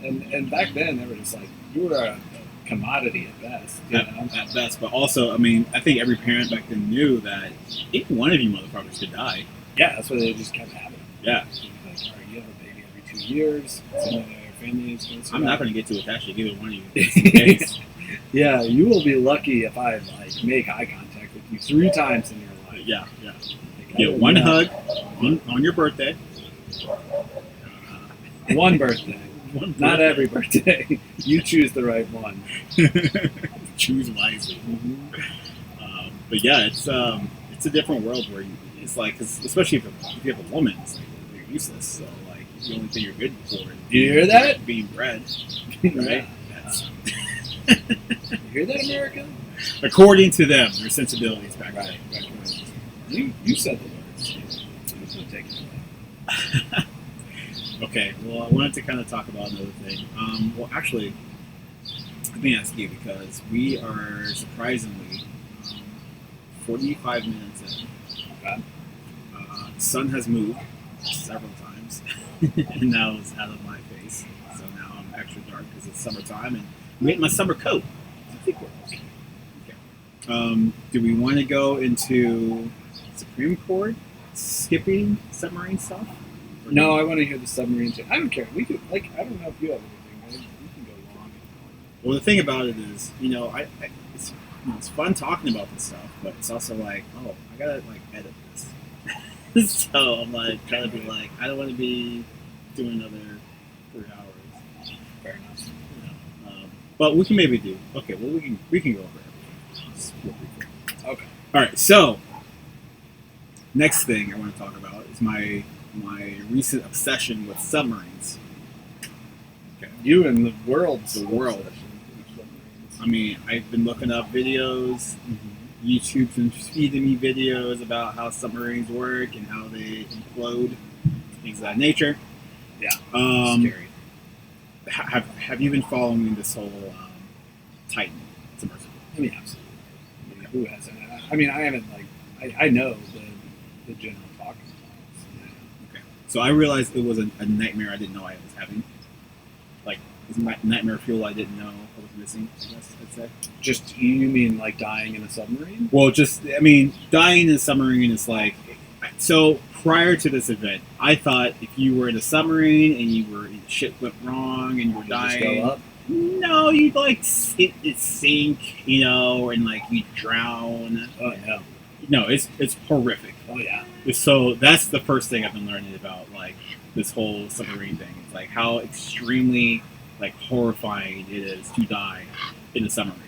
And back then, they were just like, you were a commodity at best. At best, but also, I mean, I think every parent back then knew that any one of you motherfuckers could die. Yeah, that's why they just kept having them. Yeah. Like, all right, you have a baby every 2 years. I'm not going to get too attached to either one of you. Yeah, you will be lucky if I make eye contact with you 3 times in your life. Yeah. You get one hug on your birthday. One birthday. Not every birthday. You choose the right one. Choose wisely. Mm-hmm. But yeah, it's a different world where it's like, especially if you have a woman, it's like you're useless. So like the only thing you're good for is you hear that? Being bred, right? You hear that, America? According to them, their sensibilities back then. You said the words. I'm gonna take it away. Okay, well, I wanted to kind of talk about another thing. Well, actually, let me ask you, because we are surprisingly 45 minutes in. Okay. The sun has moved several times, and now it's out of my face. So now I'm extra dark because it's summertime, and I'm getting my summer coat. I think we're okay. Do we want to go into Supreme Court skipping submarine stuff? No, I want to hear the submarine. I don't care. We could like. I don't know if you have anything. We can go long. Well, the thing about it is, it's it's fun talking about this stuff, but it's also like, oh, I gotta like edit this. So I'm like trying to be like, I don't want to be doing another 3 hours. Fair enough. But we can maybe do. Okay, well we can go over everything. Okay. All right. So next thing I want to talk about is my recent obsession with submarines. Okay. You and the world. I mean, I've been looking up videos. YouTube's been feeding me videos about how submarines work and how they implode, things of that nature. Yeah. Scary. Have you been following this whole Titan submersible? I mean, absolutely. I mean, who hasn't? I mean, I haven't I know the general talking points. Yeah. Okay. So I realized it was a nightmare I didn't know I was having. Like, it's nightmare fuel I didn't know I was missing, I guess I'd say. Just, you mean like dying in a submarine? Well, dying in a submarine is like... So, prior to this event, I thought if you were in a submarine and shit went wrong and you were dying... Just go up? No, you'd like it sink, and like you drown. Oh, yeah. No, it's horrific. Oh, yeah. So that's the first thing I've been learning about, like, this whole submarine thing. It's like how extremely, like, horrifying it is to die in a submarine.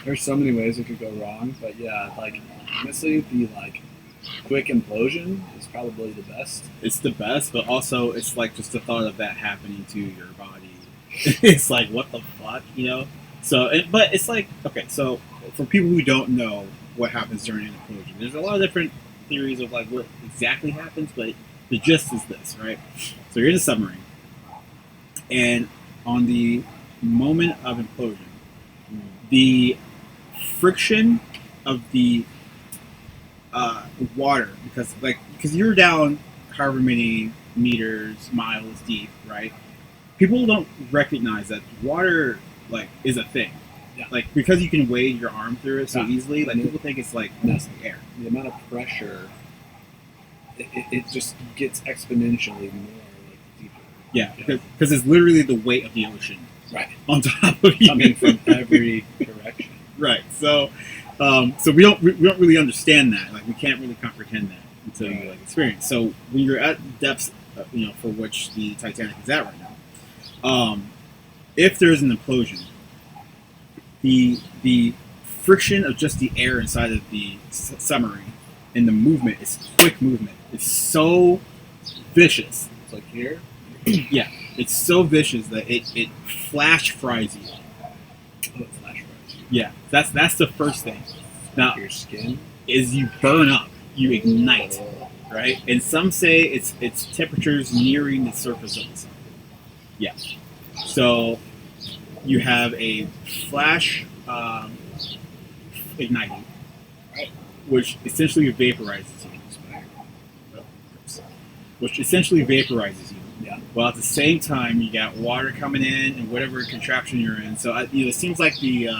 There's so many ways it could go wrong, but yeah, like, honestly, the, like, quick implosion is probably the best. It's the best, but also it's like just the thought of that happening to your body. It's like, what the fuck, So, but it's like, okay, so for people who don't know what happens during an implosion, there's a lot of different theories of like what exactly happens, but the gist is this, right? So you're in a submarine, and on the moment of implosion, the friction of the water, because you're down however many meters, miles deep, right? People don't recognize that water, like, is a thing. Yeah. Like, because you can wade your arm through it so easily, like, people think it's like mostly air. The amount of pressure, it just gets exponentially more, like, deeper. Yeah, because it's literally the weight of the ocean, right, on top of you, coming from every direction. Right. So, so we don't really understand that. Like, we can't really comprehend that until you like experience. So when you're at depths, for which the Titanic is at right now. If there's an implosion, the friction of just the air inside of the submarine and the movement is quick movement. It's so vicious. It's like here? Yeah. It's so vicious that it flash fries you. Oh, it flash fries you. Yeah. That's the first thing. Now, your skin? Is you burn up. You ignite. Right? And some say it's temperatures nearing the surface of the sun. Yeah. So you have a flash igniting, right, which essentially vaporizes you. Yeah. While at the same time you got water coming in and whatever contraption you're in. So it seems like the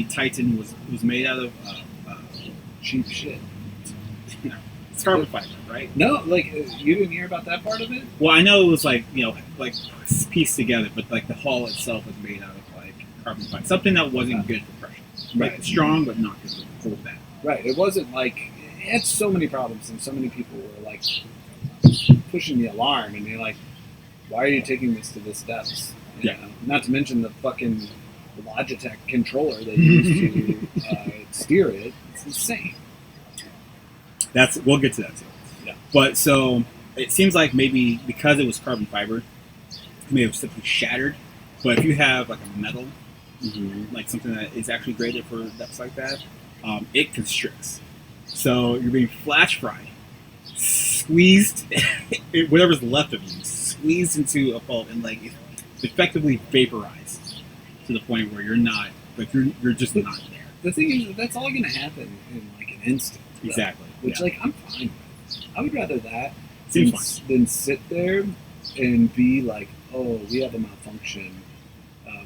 Titan was made out of cheap shit. It's carbon fiber, right? No, like, you didn't hear about that part of it? Well, I know it was like pieced together, but like the hull itself was made out of like carbon fiber, something that wasn't good for pressure. Like, right. Strong, but not good for that. Right. It wasn't like, it had so many problems, and so many people were like pushing the alarm, and they're like, why are you taking this to this depth? You know? Not to mention the fucking Logitech controller they used to steer it. It's insane. We'll get to that too. Yeah. But so it seems like maybe because it was carbon fiber, maybe it was simply shattered. But if you have like a metal, like something that is actually graded for depths like that, it constricts. So you're being flash fried, squeezed, whatever's left of you, squeezed into a pulp and like effectively vaporized to the point where you're not, like you're just not there. The thing is, that's all going to happen in like an instant. Though, exactly. Which like I'm fine with. I would rather that than sit there and be like, oh, we have a malfunction.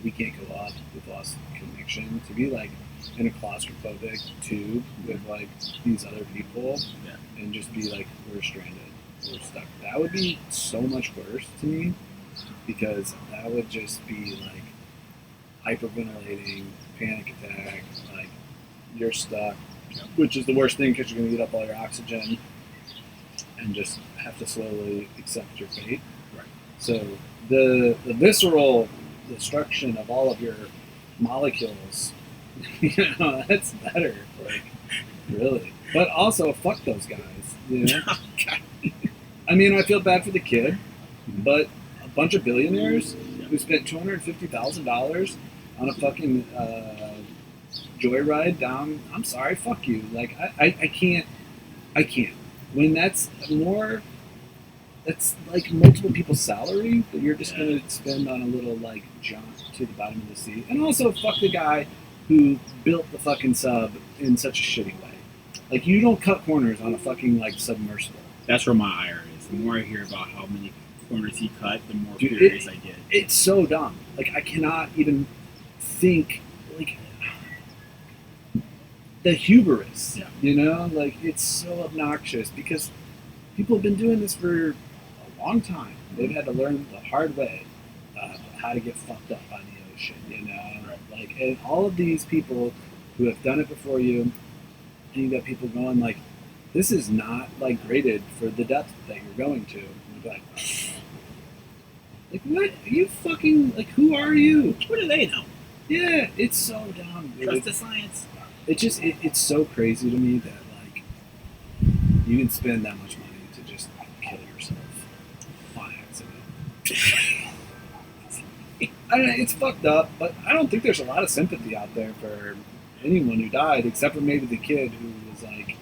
We can't go up. We've lost connection. To be like, in a claustrophobic tube with like these other people, and just be like, we're stranded, we're stuck. That would be so much worse to me, because that would just be like hyperventilating, panic attack, like you're stuck, which is the worst thing because you're going to eat up all your oxygen and just have to slowly accept your fate. Right. So the visceral destruction of all of your molecules, that's better. Like, really. But also, fuck those guys. I mean, I feel bad for the kid, but a bunch of billionaires who spent $250,000 on a fucking joyride down. I'm sorry, fuck you. Like, I can't. When that's like multiple people's salary that you're just going to spend on a little like jaunt to the bottom of the sea. And also, fuck the guy who built the fucking sub in such a shitty way. Like, you don't cut corners on a fucking like submersible. That's where my ire is. The more I hear about how many corners he cut, the more furious I get. It's so dumb. Like, I cannot even think, like, the hubris, like, it's so obnoxious because people have been doing this for a long time. They've had to learn the hard way how to get fucked up on the ocean, Right. Like, and all of these people who have done it before you, and you got people going like, this is not like graded for the depth that you're going to. And you're like, what? Are you fucking, like, who are you? What do they know? Yeah, it's so dumb. Trust the science. It just, it's so crazy to me that, like, you can spend that much money to just kill yourself on accident. I don't know, it's fucked up, but I don't think there's a lot of sympathy out there for anyone who died, except for maybe the kid who was, like,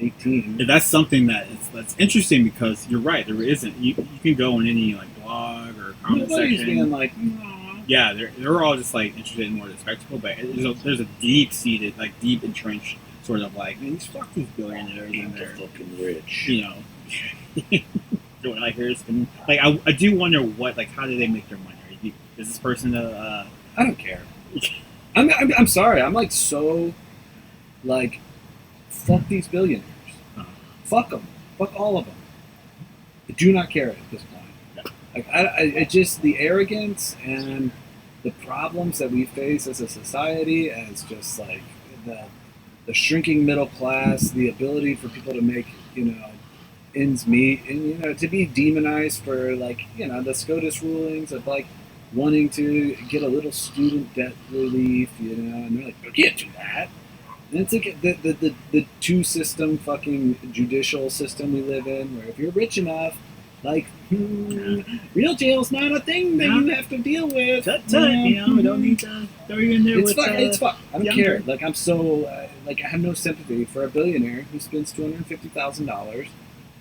18. That's something that's interesting because you're right. There isn't. You can go on any like blog or comment Nobody's section. being like, yeah, they're all just like interested in more of the spectacle, but there's a deep seated, like deep entrenched sort of like, man, fuck these billionaires in there, fucking rich. Doing like here's like I do wonder what, like, how do they make their money? Is this person I don't care. I'm sorry. I'm like so like, fuck these billionaires. Fuck them. Fuck all of them. I do not care at this point. Yeah. Like, it just, the arrogance and the problems that we face as a society, as just like the shrinking middle class, the ability for people to make, ends meet, and, to be demonized for, like, the SCOTUS rulings of, like, wanting to get a little student debt relief, and they're like, you can't do that. And it's like the two-system fucking judicial system we live in, where if you're rich enough, like, real jail's not a thing that you have to deal with. we don't need to throw you in there with it's fuck. I don't care. Like, I'm so, I have no sympathy for a billionaire who spends $250,000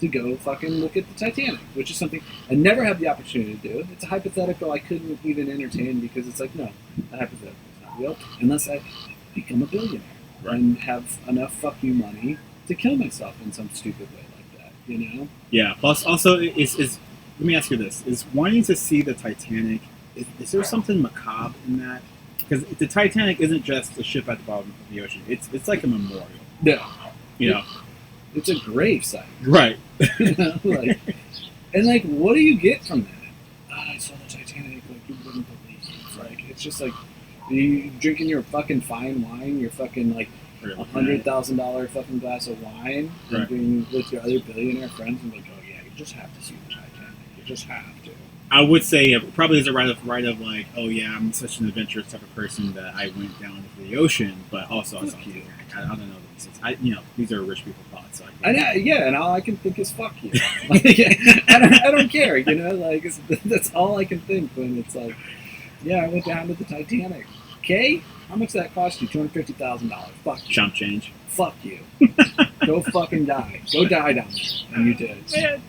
to go fucking look at the Titanic, which is something I never had the opportunity to do. It's a hypothetical I couldn't even entertain because it's like, no, that hypothetical is not real unless I become a billionaire. Right. And have enough fuck you money to kill myself in some stupid way like that, Yeah. Plus, also, is let me ask you this: is wanting to see the Titanic? Is there something macabre in that? Because the Titanic isn't just a ship at the bottom of the ocean; it's like a memorial. Yeah. It's a grave site. Right. Like, and like, what do you get from that? I saw the Titanic. Like, you wouldn't believe. Like, it's just like. You drinking your fucking fine wine, your fucking like $100,000 fucking glass of wine, and being with your other billionaire friends, and like, oh yeah, you just have to see the Titanic. You just have to. I would say it probably is a right of like, oh yeah, I'm such an adventurous type of person that I went down into the ocean, but also I don't know these are rich people thoughts. So and all I can think is fuck you. Like, I don't care, like that's all I can think when it's like. Yeah, I went down to the Titanic. Okay? How much did that cost you? $250,000. Fuck you. Chump change. Fuck you. Go fucking die. Go die down there. And you did.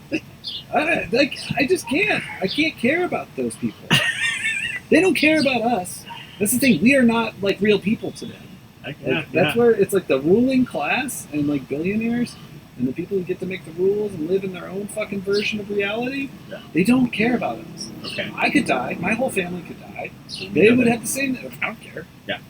I just can't. I can't care about those people. They don't care about us. That's the thing. We are not like real people to them. That's where it's like the ruling class and like billionaires and the people who get to make the rules and live in their own fucking version of reality, they don't care about us. Okay. I could die. My whole family could die. They would have the same. I don't care. Yeah.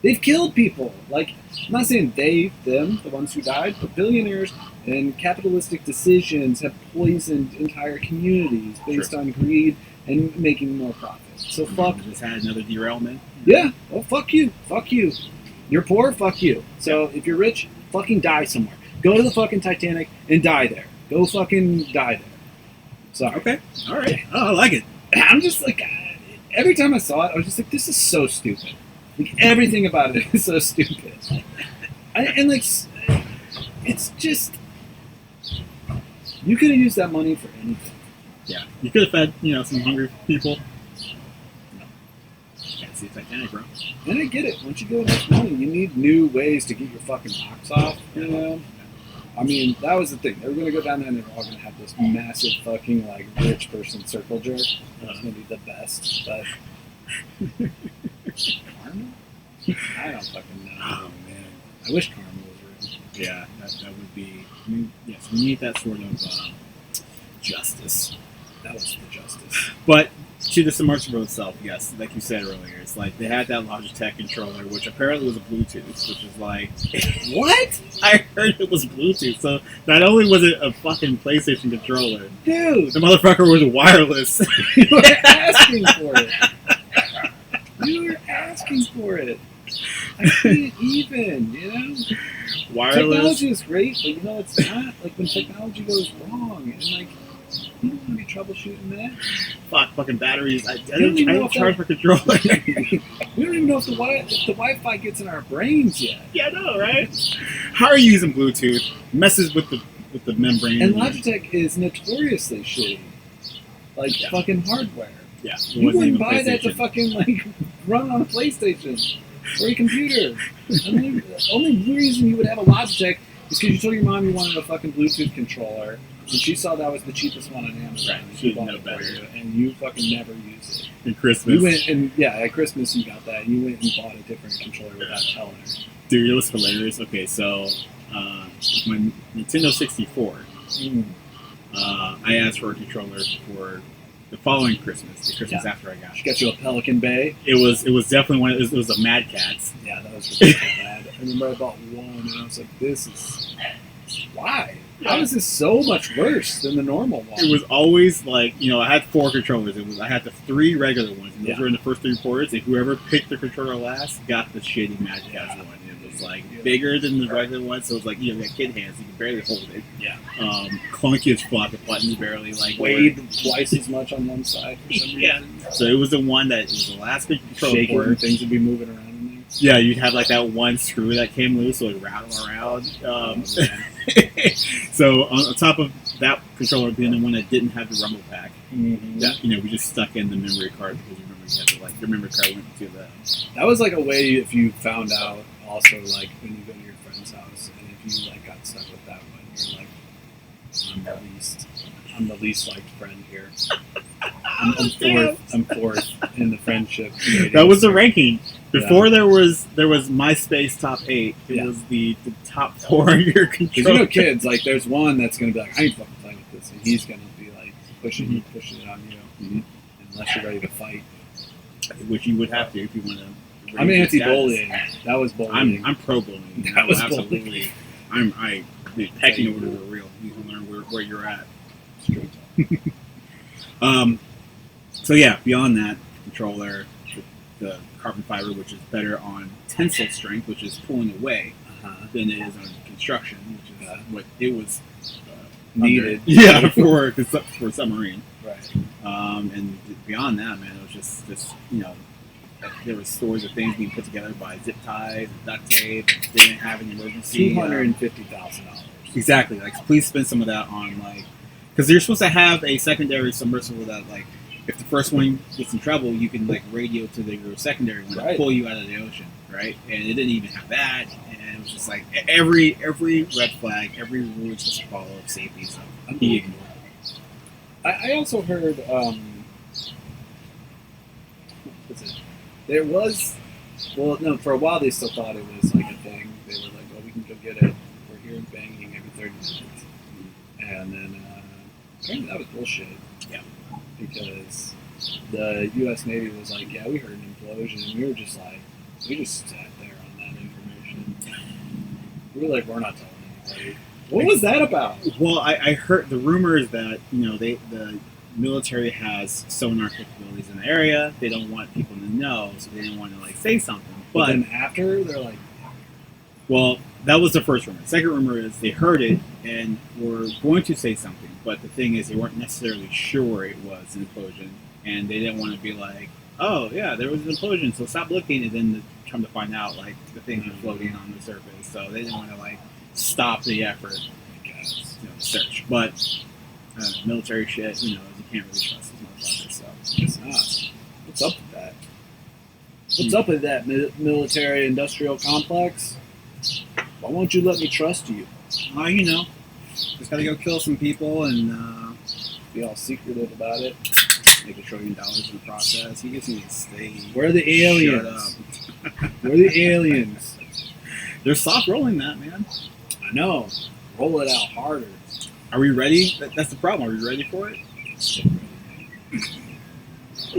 They've killed people. Like, I'm not saying them, the ones who died, but billionaires and capitalistic decisions have poisoned entire communities based on greed and making more profit. So fuck. Just had another derailment. Yeah. Well, fuck you. Fuck you. You're poor. Fuck you. So if you're rich, fucking die somewhere. Go to the fucking Titanic and die there. Go fucking die there. Sorry. Okay. All right. Oh, I like it. I'm just like, every time I saw it, I was just like, this is so stupid. Like, everything about it is so stupid. And like, it's just, you could have used that money for anything. Yeah. You could have fed, some hungry people. No. Can't see the Titanic, bro. And I get it. Once you go enough money, you need new ways to get your fucking rocks off, you know? I mean, that was the thing. They were going to go down there and they were all going to have this massive fucking, like, rich person circle jerk. That was going to be the best, but... Karma? I don't fucking know. Oh, man. I wish karma was real. Yeah, that would be... yes, we need that sort of justice. That was the justice. But to the submersible itself, yes, like you said earlier, it's like they had that Logitech controller, which apparently was a Bluetooth, which is like, what? I heard it was Bluetooth. So not only was it a fucking PlayStation controller, dude, the motherfucker was wireless. You were asking for it. You were asking for it. I can't even, Wireless. Technology is great, but it's not. Like, when technology goes wrong, and like, you don't want to be troubleshooting that. Fuck, fucking batteries. I don't charge my controller. We don't even know if the Wi-Fi gets in our brains yet. Yeah, I know, right? How are you using Bluetooth? Messes with the membrane. And Logitech is notoriously shitty. Like, fucking hardware. Yeah. You wouldn't buy that to fucking, like, run on a PlayStation or a computer. The only reason you would have a Logitech is because you told your mom you wanted a fucking Bluetooth controller, and she saw that was the cheapest one on Amazon. Right. And She bought know it better. for you, and you fucking never used it. In Christmas. You went and at Christmas you got that. And you went and bought a different controller without telling her. Dude, it was hilarious. Okay, so my Nintendo 64, I asked for a controller for the following Christmas, the Christmas after I got She it. got you a Pelican Bay. It was definitely one. It was a Mad Catz. Yeah, that was really bad. I remember I bought one, and I was like, "This is why? How is this so much worse than the normal one?" It was always like, I had 4 controllers. I had the 3 regular ones, and those were in the first 3 ports. And whoever picked the controller last got the shitty Mad Catz one. It was like bigger than the regular one, so it was like you got kid hands, you can barely hold it. Yeah. Clunky as fuck. The buttons barely weighed twice as much on one side for some reason. So it was the one that was the last big controller Shaking port. and things would be moving around in there. Yeah, you'd have like that one screw that came loose, so it would rattle around. So on top of that controller being the one that didn't have the rumble pack, that we just stuck in the memory card because remember you had to the memory card went to the. That was like a way if you found out also like when you go to your friend's house and if you like got stuck with that one, you're like, I'm the least liked friend here. I'm fourth in the friendship. That was the ranking. Before there was MySpace top 8. It was the top 4 on your controller. Because kids, like there's one that's gonna be like, I ain't fucking playing with this, and he's gonna be like pushing it on you, unless you're ready to fight. Which you would have to if you want to. I'm anti-bullying. That was bullying. I'm pro-bullying. That was absolutely. The pecking orders are real. You can learn where you're at. Straight So yeah, beyond that, controller, the carbon fiber, which is better on tensile strength, which is pulling away, than it is on construction, which is what it was needed. for submarine. Right. And beyond that, man, it was just there were stores of things being put together by zip ties and duct tape. Didn't have an emergency. $250,000. Exactly. Like, please spend some of that on because you're supposed to have a secondary submersible that if the first one gets in trouble, you can radio to your secondary one to pull you out of the ocean, right? And it didn't even have that, and it was just like every red flag, every rule you're supposed to follow of safety, so he ignored it. I also heard there was for a while they still thought it was like a thing. They were like, "Oh, we can go get it. We're here in banging every 30 minutes," and then apparently that was bullshit. Yeah. Because the U.S. Navy was like, yeah, we heard an implosion, and we just sat there we're not telling anybody. What was that about? Well, I heard the rumors that the military has sonar capabilities in the area. They don't want people to know, so they didn't want to like say something. But then after they're like, well, that was the first rumor. The second rumor is they heard it and were going to say something, but the thing is they weren't necessarily sure it was an implosion, and they didn't want to be like, oh yeah, there was an implosion, so stop looking, and then come to find out like the things are floating on the surface. So they didn't want to like stop the effort, I guess, search. But military shit, you can't really trust these motherfuckers. So it's not. What's up with that? What's up with that military-industrial complex? Why won't you let me trust you? Just gotta go kill some people and be all secretive about it. Make $1 trillion in the process. You just need to stay. Where are the aliens? Where are the aliens? They're soft rolling that, man. I know. Roll it out harder. Are we ready? That's the problem. Are we ready for it?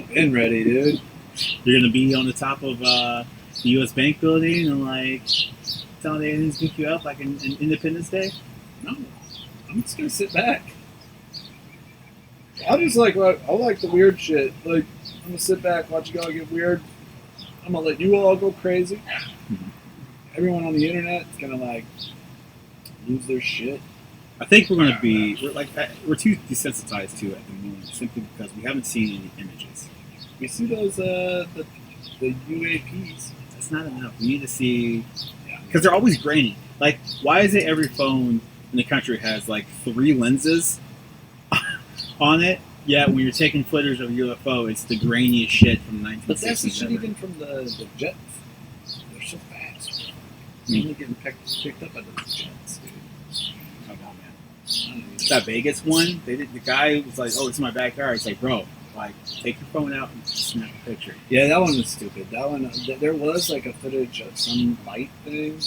Been ready, dude. You're gonna be on the top of the U.S. Bank building and like telling the aliens to pick you up like in Independence Day? No, I'm just gonna sit back. I like the weird shit. Like I'm gonna sit back, watch you all get weird. I'm gonna let you all go crazy. Mm-hmm. Everyone on the internet is gonna like lose their shit. I think we're too desensitized to it at the moment, simply because we haven't seen any images. We see those the UAPs. That's not enough. We need to see, because they're always grainy. Like, why is it every phone in the country has like 3 lenses on it? Yeah, when you're taking footage of a UFO, it's the grainiest shit from the 1960s. But that's the shit even from the jets. They're so fast. They're only getting picked up by the jets, dude. Oh, man. That Vegas one, the guy was like, oh, it's my backyard. It's like, bro, like, take your phone out and snap a picture. Yeah, that one was stupid. That one, there was like a footage of some light thing.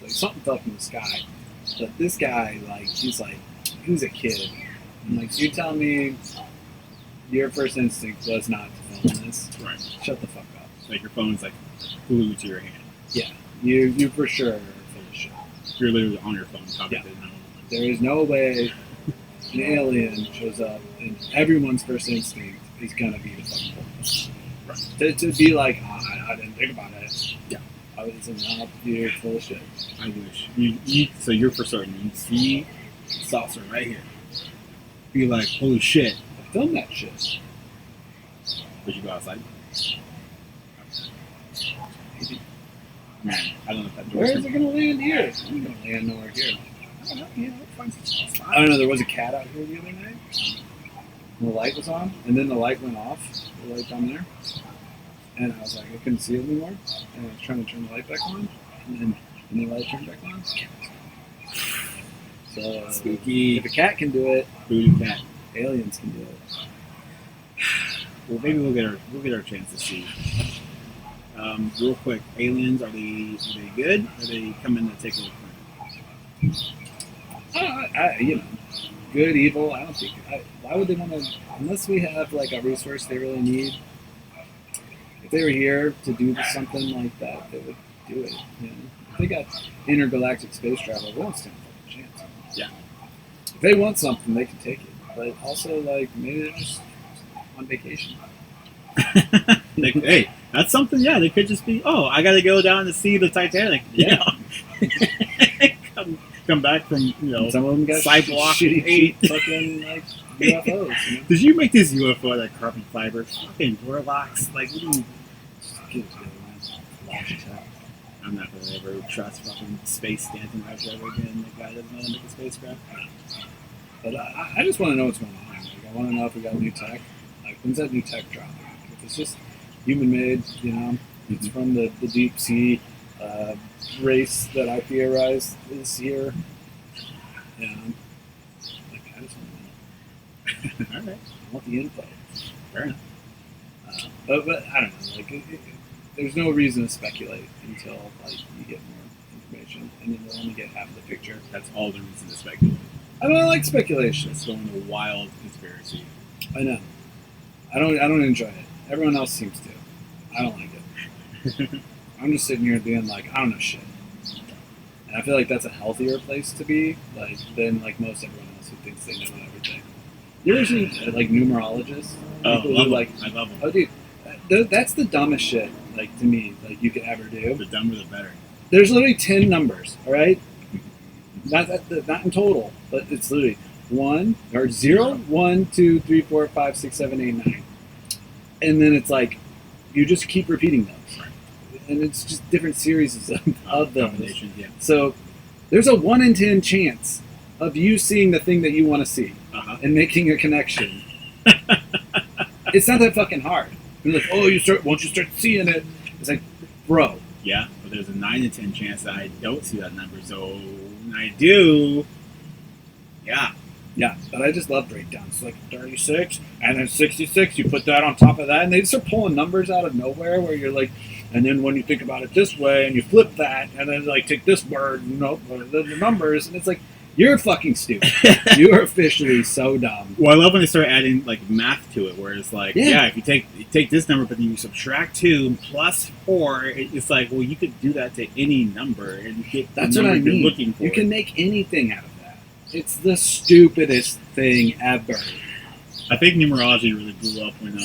Like something fell from the sky. But this guy, like, he was a kid. I'm like, you tell me your first instinct was not to film this. Right. Shut the fuck up. Like your phone's like glued to your hand. Yeah. You for sure are full of shit. You're literally on your phone. Yeah. There is no way an alien shows up and everyone's first instinct is gonna be to fucking pull it. Right. To be like, oh, I didn't think about it. Yeah. I was not you're full of shit. I wish. So you're for certain. You see saucer right here. Be like, holy shit. I filmed that shit. Would you go outside? Man, I don't know if that door's Where is it going to land here? It's not going to land nowhere here. I don't know. Yeah, we'll find some spot. I don't know. There was a cat out here the other night. And the light was on, and then the light went off. The light down there. And I was like, I couldn't see it anymore. And I was trying to turn the light back on. And then the light turned back on. So, spooky. If a cat can do it, Voodoo cat. Aliens can do it. Well, maybe we'll get our chance to see. Real quick, aliens are they good? Or are they coming to take over? Good, evil. I don't think. Why would they want to? Unless we have like a resource they really need. If they were here to do something like that, they would do it. You know? If they got intergalactic space travel, we don't stand a chance. Yeah. If they want something, they can take it. But also, like, maybe they're just on vacation. Hey, that's something. Yeah, they could just be. Oh, I got to go down to see the Titanic. Yeah. Come back from some of them got sidewalk shitty fucking like UFOs. You know? Did you make this UFO like carbon fiber? Fucking warlocks. Like, what do you? I'm not gonna ever trust fucking Space Stanton Rush ever again. The guy doesn't know how to make a spacecraft. But I just want to know what's going on. Like, I want to know if we got new tech. Like, when's that new tech dropping? If it's just human-made, it's from the deep sea race that I theorized is here. Like, I just want to know. All right. I want the info. Fair enough. But I don't know. Like, there's no reason to speculate until like you get more information, and then you'll only get half of the picture. That's all the reason to speculate. I don't like speculation. It's going to a wild conspiracy. I know. I don't enjoy it. Everyone else seems to. I don't like it. I'm just sitting here being like, I don't know shit. And I feel like that's a healthier place to be, like than like most everyone else who thinks they know everything. You ever seen like numerologists? Oh, People love who, like, them. I love them. oh, dude, that's the dumbest shit. Like to me, like you could ever do. The dumber, the better. There's literally 10 numbers. All right, not in total, but it's literally 1 or 0, 1, 2, 3, 4, 5, 6, 7, 8, 9, and then it's like you just keep repeating those, Right. and it's just different series of those. Combinations, yeah. So there's a 1 in 10 chance of you seeing the thing that you want to see and making a connection. It's not that fucking hard. You're like, oh, once you start seeing it, it's like, bro. Yeah, but there's a 9 in 10 chance that I don't see that number. So when I do, yeah. Yeah, but I just love breakdowns. It's like 36 and then 66. You put that on top of that, and they start pulling numbers out of nowhere where you're like, and then when you think about it this way, and you flip that, and then like take this word, the numbers, and it's like, you're fucking stupid. You're officially so dumb. Well, I love when they start adding like math to it, where it's like, if you take this number, but then you subtract 2 plus 4, it's like, well, you could do that to any number and get That's the what number I mean. you're looking for. You can make anything out of that. It's the stupidest thing ever. I think numerology really blew up when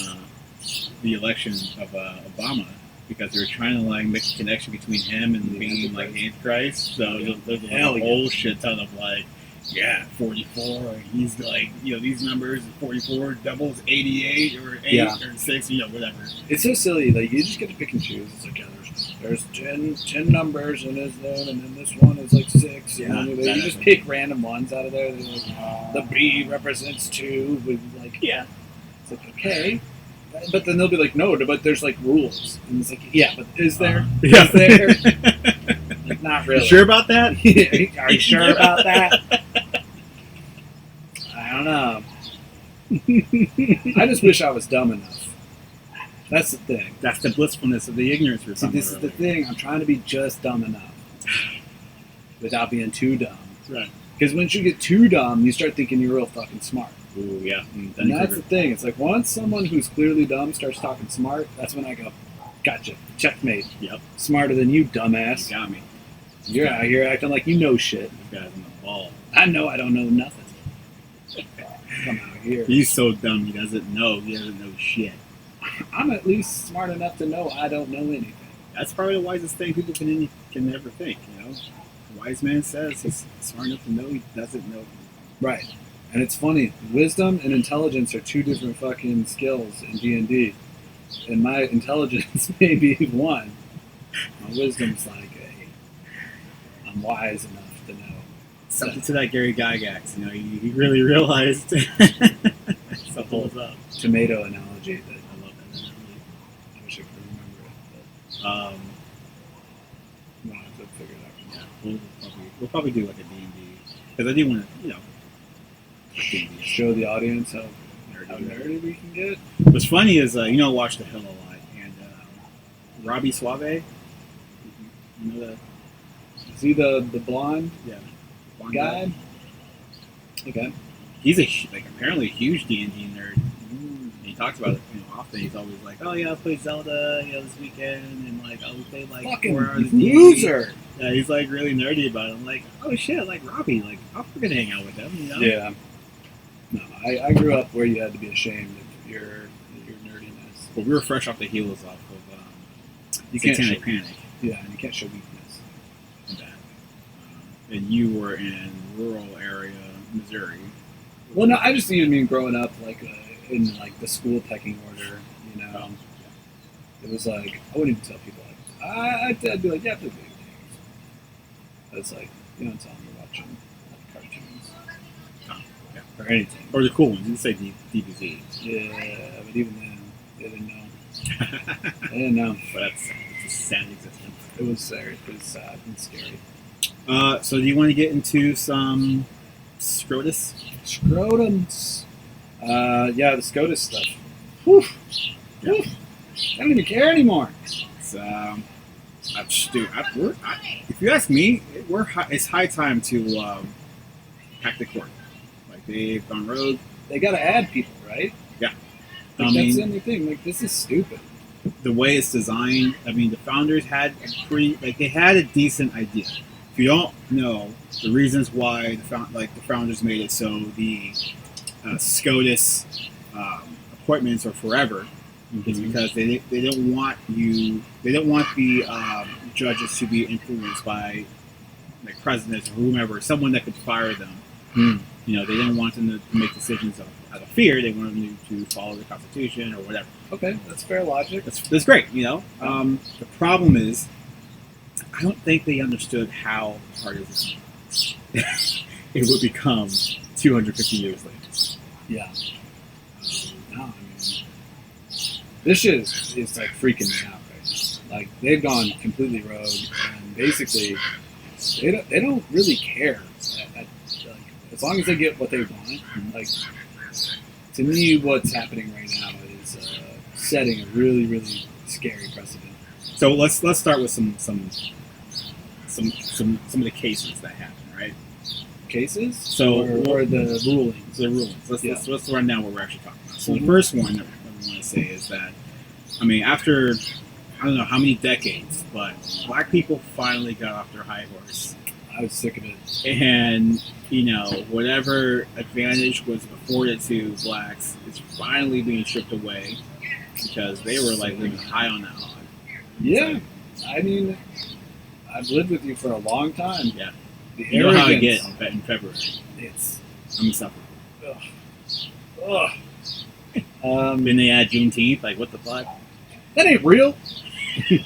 the election of Obama, because they were trying to like make a connection between him and being like Antichrist. So there's like a whole shit ton of like, 44. He's like, these numbers, 44 doubles 88 or 8 or 6, whatever. It's so silly. Like you just get to pick and choose. It's like, there's 10 numbers in this one, and then this one is like 6. Yeah, and you just pick random ones out of there. Like, the B represents 2. With like, it's like, okay. But then they'll be like, no, but there's like rules. And it's like, yeah, but is there? Is there? Like, not really. You sure about that? Are you sure about that? I don't know. I just wish I was dumb enough. That's the thing. That's the blissfulness of the ignorance. See, this is the thing. I'm trying to be just dumb enough without being too dumb. Right. Because once you get too dumb, you start thinking you're real fucking smart. Ooh, yeah. And that's the thing. It's like once someone who's clearly dumb starts talking smart, that's when I go, gotcha, checkmate. Yep. Smarter than you, dumbass. You got me. You're out here acting like you know shit. This guy's in the ball. I know I don't know nothing. Come out here. He's so dumb he doesn't know. He doesn't know shit. I'm at least smart enough to know I don't know anything. That's probably the wisest thing people can ever think, A wise man says he's smart enough to know he doesn't know. Right. And it's funny, wisdom and intelligence are 2 different fucking skills in D&D. And my intelligence may be 1. My wisdom's like I'm wise enough to know. Something to that Gary Gygax, he really realized something was up. Tomato analogy. That I love that analogy. I wish I could remember it. But, we'll have to figure it out. Yeah, we'll probably do like a D&D. Because I do want to, D&D. Show the audience how nerdy we can get. What's funny is, watch The Hill a lot. And Robbie Suave, you know that? Is he the blonde Blonde guy? Okay. He's apparently a huge D&D nerd. And he talks about it often. He's always like, oh yeah, I played Zelda this weekend, and like I played like fucking 4 hours of loser. Yeah, he's like really nerdy about it. I'm like, oh shit, like Robbie, like I'm gonna hang out with him. Yeah. No, I grew up where you had to be ashamed of your nerdiness. But we were fresh off the heels off of You can't Satanic show, Panic. yeah, and you can't show weakness. And that. And you were in rural area Missouri. Well, no, I just mean growing up like in like the school pecking order. It was like I wouldn't even tell people like I'd be like, yeah, play video games. But it's like you don't tell them you're watching like cartoons or anything. Or the cool ones. You can say DBZ. Yeah, but even then they didn't know. They didn't know. But it's a sad existence. It was sad. It was sad and scary. So do you want to get into some SCOTUS? Scrotums. Yeah, the SCOTUS stuff. Whew. Yeah. Whew. I don't even care anymore. It's, if you ask me, it's high time to hack the court. Like they've gone rogue. They got to add people, right? Yeah. Like, that's the only thing. Like, this is stupid. The way it's designed, the founders had they had a decent idea. if you don't know the reasons why the founders made it so the SCOTUS appointments are forever, is because they don't want the judges to be influenced by like presidents or whomever, someone that could fire them. You know, they didn't want them to make decisions out of fear. They wanted them to follow the Constitution or whatever. Okay, that's fair logic. That's great, you know. The problem is, I don't think they understood how hard it would become 250 years later. Yeah. No, I mean, this shit is like freaking me out right now. Like, they've gone completely rogue, and basically, they don't really care. Like, as long as they get what they want, like, to me, what's happening right now is setting a really, really scary precedent. So let's start with some of the cases that happen, right? Cases? So or the rulings? The rulings. Let's run down what we're actually talking about. So Mm-hmm. the first one that we want to say is that, I mean, after I don't know how many decades, but black people finally got off their high horse. I was sick of it. And, you know, whatever advantage was afforded to blacks is finally being stripped away because they were like living high on that hog. Yeah. I mean, I've lived with you for a long time. Yeah. The You know how I arrogance, get in February. it's... I'm insufferable. Ugh. Then they add Juneteenth, like what the fuck? That ain't real. No,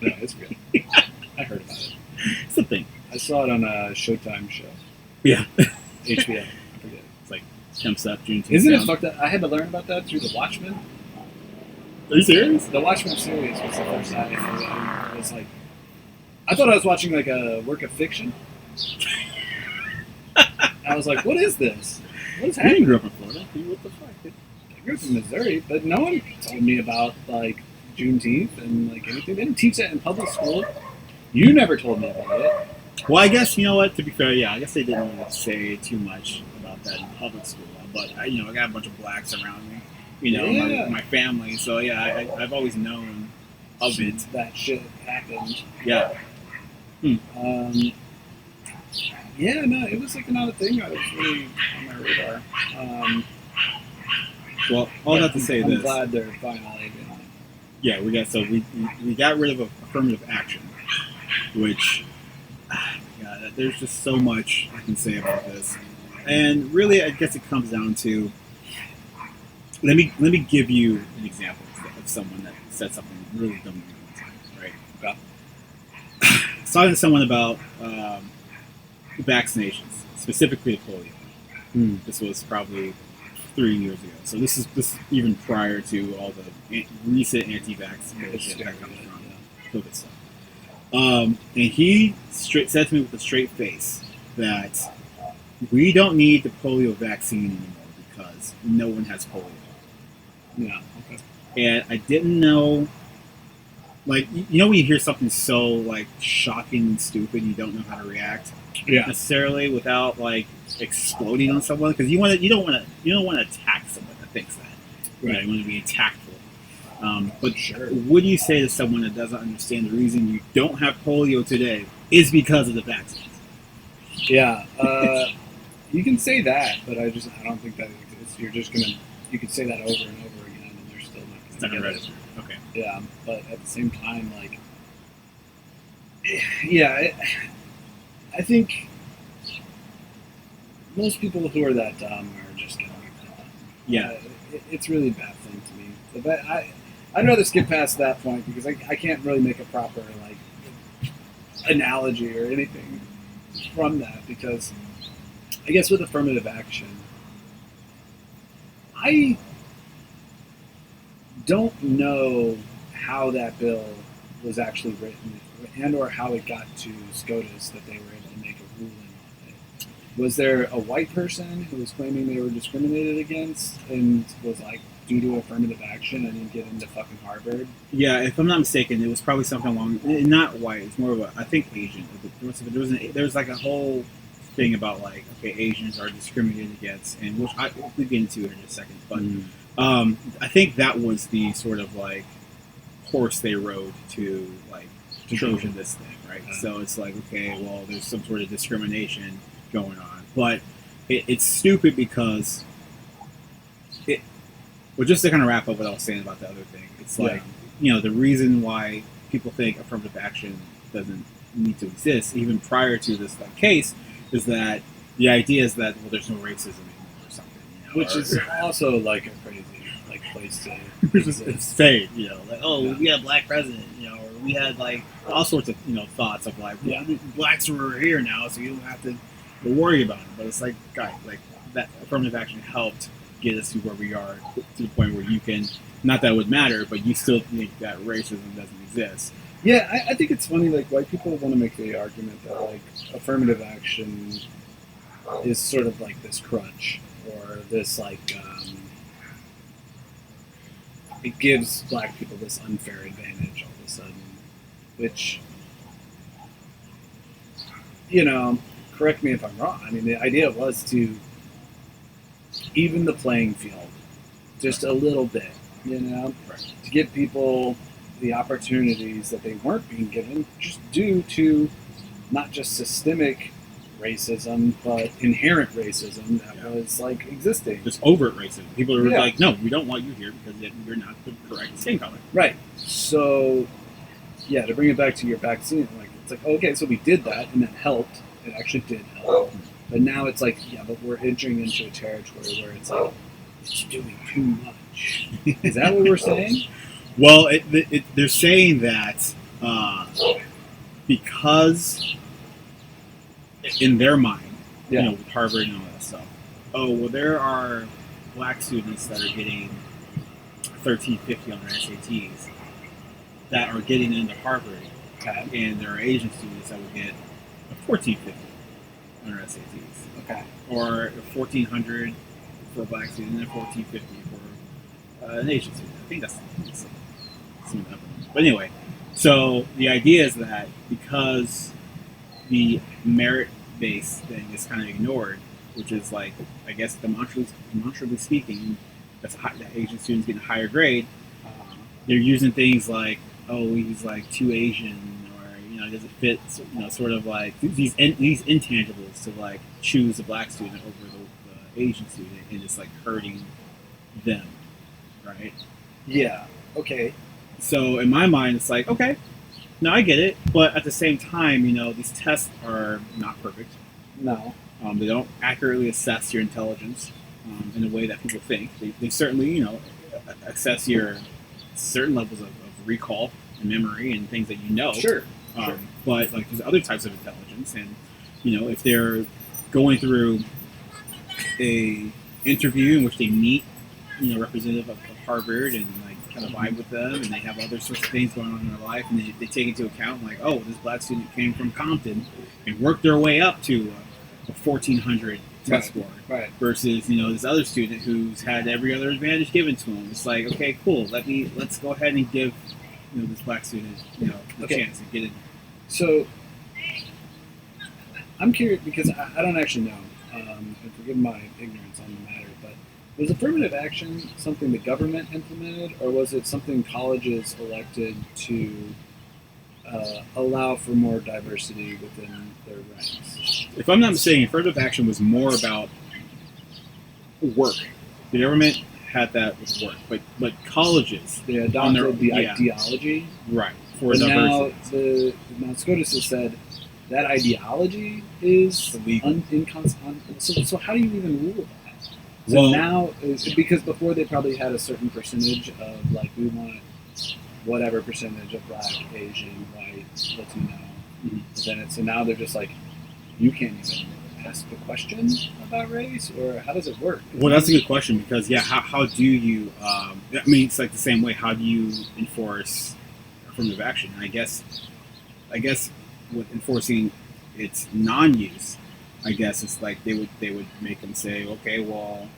it's real. I heard about it. It's a thing. I saw it on a Showtime show. Yeah. HBO. I forget. It's like temps up Juneteenth. Isn't it down. fucked up? I had to learn about that through The Watchmen. Are you serious? The Watchmen series was the first time I was like, I thought I was watching like a work of fiction. I was like, what is this? What is You happening? grew up in Florida. What the fuck? I grew up in Missouri, but no one told me about like Juneteenth and like anything. They didn't teach that in public school. You never told me about it. Well, I guess, you know what, to be fair, yeah, I guess they didn't really say too much about that in public school. But, I got a bunch of blacks around me, Yeah. my family. So, yeah, I've always known of it. That shit happened. Yeah. Yeah, no, it was like not a thing that was really on my radar. Well, all that to say I'm this. glad they're finally doing it. Yeah, we got rid of affirmative action, which, God, there's just so much I can say about this. And really, I guess it comes down to, let me give you an example of someone that said something really dumb one time, right? Okay. I was talking to someone about vaccinations, specifically polio. This was probably 3 years ago. So this is even prior to all the recent anti-vax bullshit that comes from COVID stuff. And he said to me with a straight face that we don't need the polio vaccine anymore because no one has polio. Yeah. Okay. And I didn't know, like, you know when you hear something so, like, shocking and stupid, you don't know how to react necessarily without, like, exploding on someone, because you don't want to attack someone that thinks that. Right. You want to be tactful. But Sure. what do you say to someone that doesn't understand the reason you don't have polio today is because of the vaccines? Yeah. You can say that, but I don't think that exists. You could say that over and over again, and they're still not It's not going gonna to get it. register. Okay. Yeah, but at the same time, like, yeah, I think most people who are that dumb are just going to be that dumb. Yeah. It's really baffling to me. But I'd rather skip past that point because I can't really make a proper like analogy or anything from that, because I guess with affirmative action, I don't know how that bill was actually written and or how it got to SCOTUS that they were able to make a ruling on it. Was there a white person who was claiming they were discriminated against and was like, due to affirmative action, and didn't get into fucking Harvard? Yeah, if I'm not mistaken, it was probably something along, not white, it's more of a, I think Asian. There was like a whole thing about like, okay, Asians are discriminated against, and which we'll get into it in a second, but I think that was the sort of like horse they rode to like Trojan this thing, right? So it's like, okay, well, there's some sort of discrimination going on, but it's stupid because it. Well, just to kind of wrap up what I was saying about the other thing, it's like, the reason why people think affirmative action doesn't need to exist, even prior to this case, is that the idea is that, well, there's no racism anymore or something. Which is also like a crazy place to say, we had a black president, or we had like all sorts of thoughts of like, blacks are here now, so you don't have to worry about it. But it's like, guys, like that affirmative action helped get us to where we are, to the point where you can, not that it would matter, but you still think that racism doesn't exist. Yeah, I think it's funny, like, white people want to make the argument that, like, affirmative action is sort of like this crutch, or this, like, it gives black people this unfair advantage all of a sudden, which, correct me if I'm wrong. I mean, the idea was to even the playing field just a little bit, to give people the opportunities that they weren't being given, just due to not just systemic racism, but inherent racism that was like existing. Just overt racism. People are like, no, we don't want you here because you're not the correct skin color. Right. So, to bring it back to your vaccine, like, it's like, okay, so we did that and that helped. It actually did help. But now it's like, but we're entering into a territory where it's like, it's doing too much. Is that what we're saying? Well, they're saying that because in their mind, with Harvard and all that stuff, there are black students that are getting 1350 on their SATs that are getting into Harvard, and there are Asian students that would get 1450 on their SATs, or 1400 for a black student and 1450 for an Asian student. I think that's some of that. But anyway, so the idea is that because merit-based thing is kind of ignored, which is like, I guess demonstrably speaking, that Asian students get a higher grade. They're using things like, he's like too Asian, or does it fit? Sort of like these intangibles to like choose a black student over the Asian student, and it's like hurting them, right? Yeah. Okay. So in my mind, it's like, okay, no, I get it, but at the same time, these tests are not perfect. No. They don't accurately assess your intelligence in a way that people think. They certainly, assess your certain levels of recall and memory and things that you know. Sure. But like there's other types of intelligence, and if they're going through a interview in which they meet, representative of Harvard and like kind of vibe with them, and they have other sorts of things going on in their life, and they take into account like, this black student came from Compton and worked their way up to a 1400 test score, versus this other student who's had every other advantage given to him. It's like, okay, cool. Let's go ahead and give this black student a chance to get in. So I'm curious because I don't actually know. And forgive my ignorance on the matter, but was affirmative action something the government implemented, or was it something colleges elected to allow for more diversity within their ranks? If I'm not mistaken, affirmative action was more about work. The government had that with work, but colleges, they adopted the ideology, right, for diversity. Now SCOTUS has said that ideology is illegal. So how do you even rule that? So now, because before they probably had a certain percentage of like, we want whatever percentage of black, Asian, white, Latino. Mm-hmm. So now they're just like, you can't even ask a question about race, or how does it work? Well, that's a good question because how do you? It's like the same way. How do you enforce affirmative action? And I guess with enforcing its non-use, I guess it's like they would make them say, okay, well,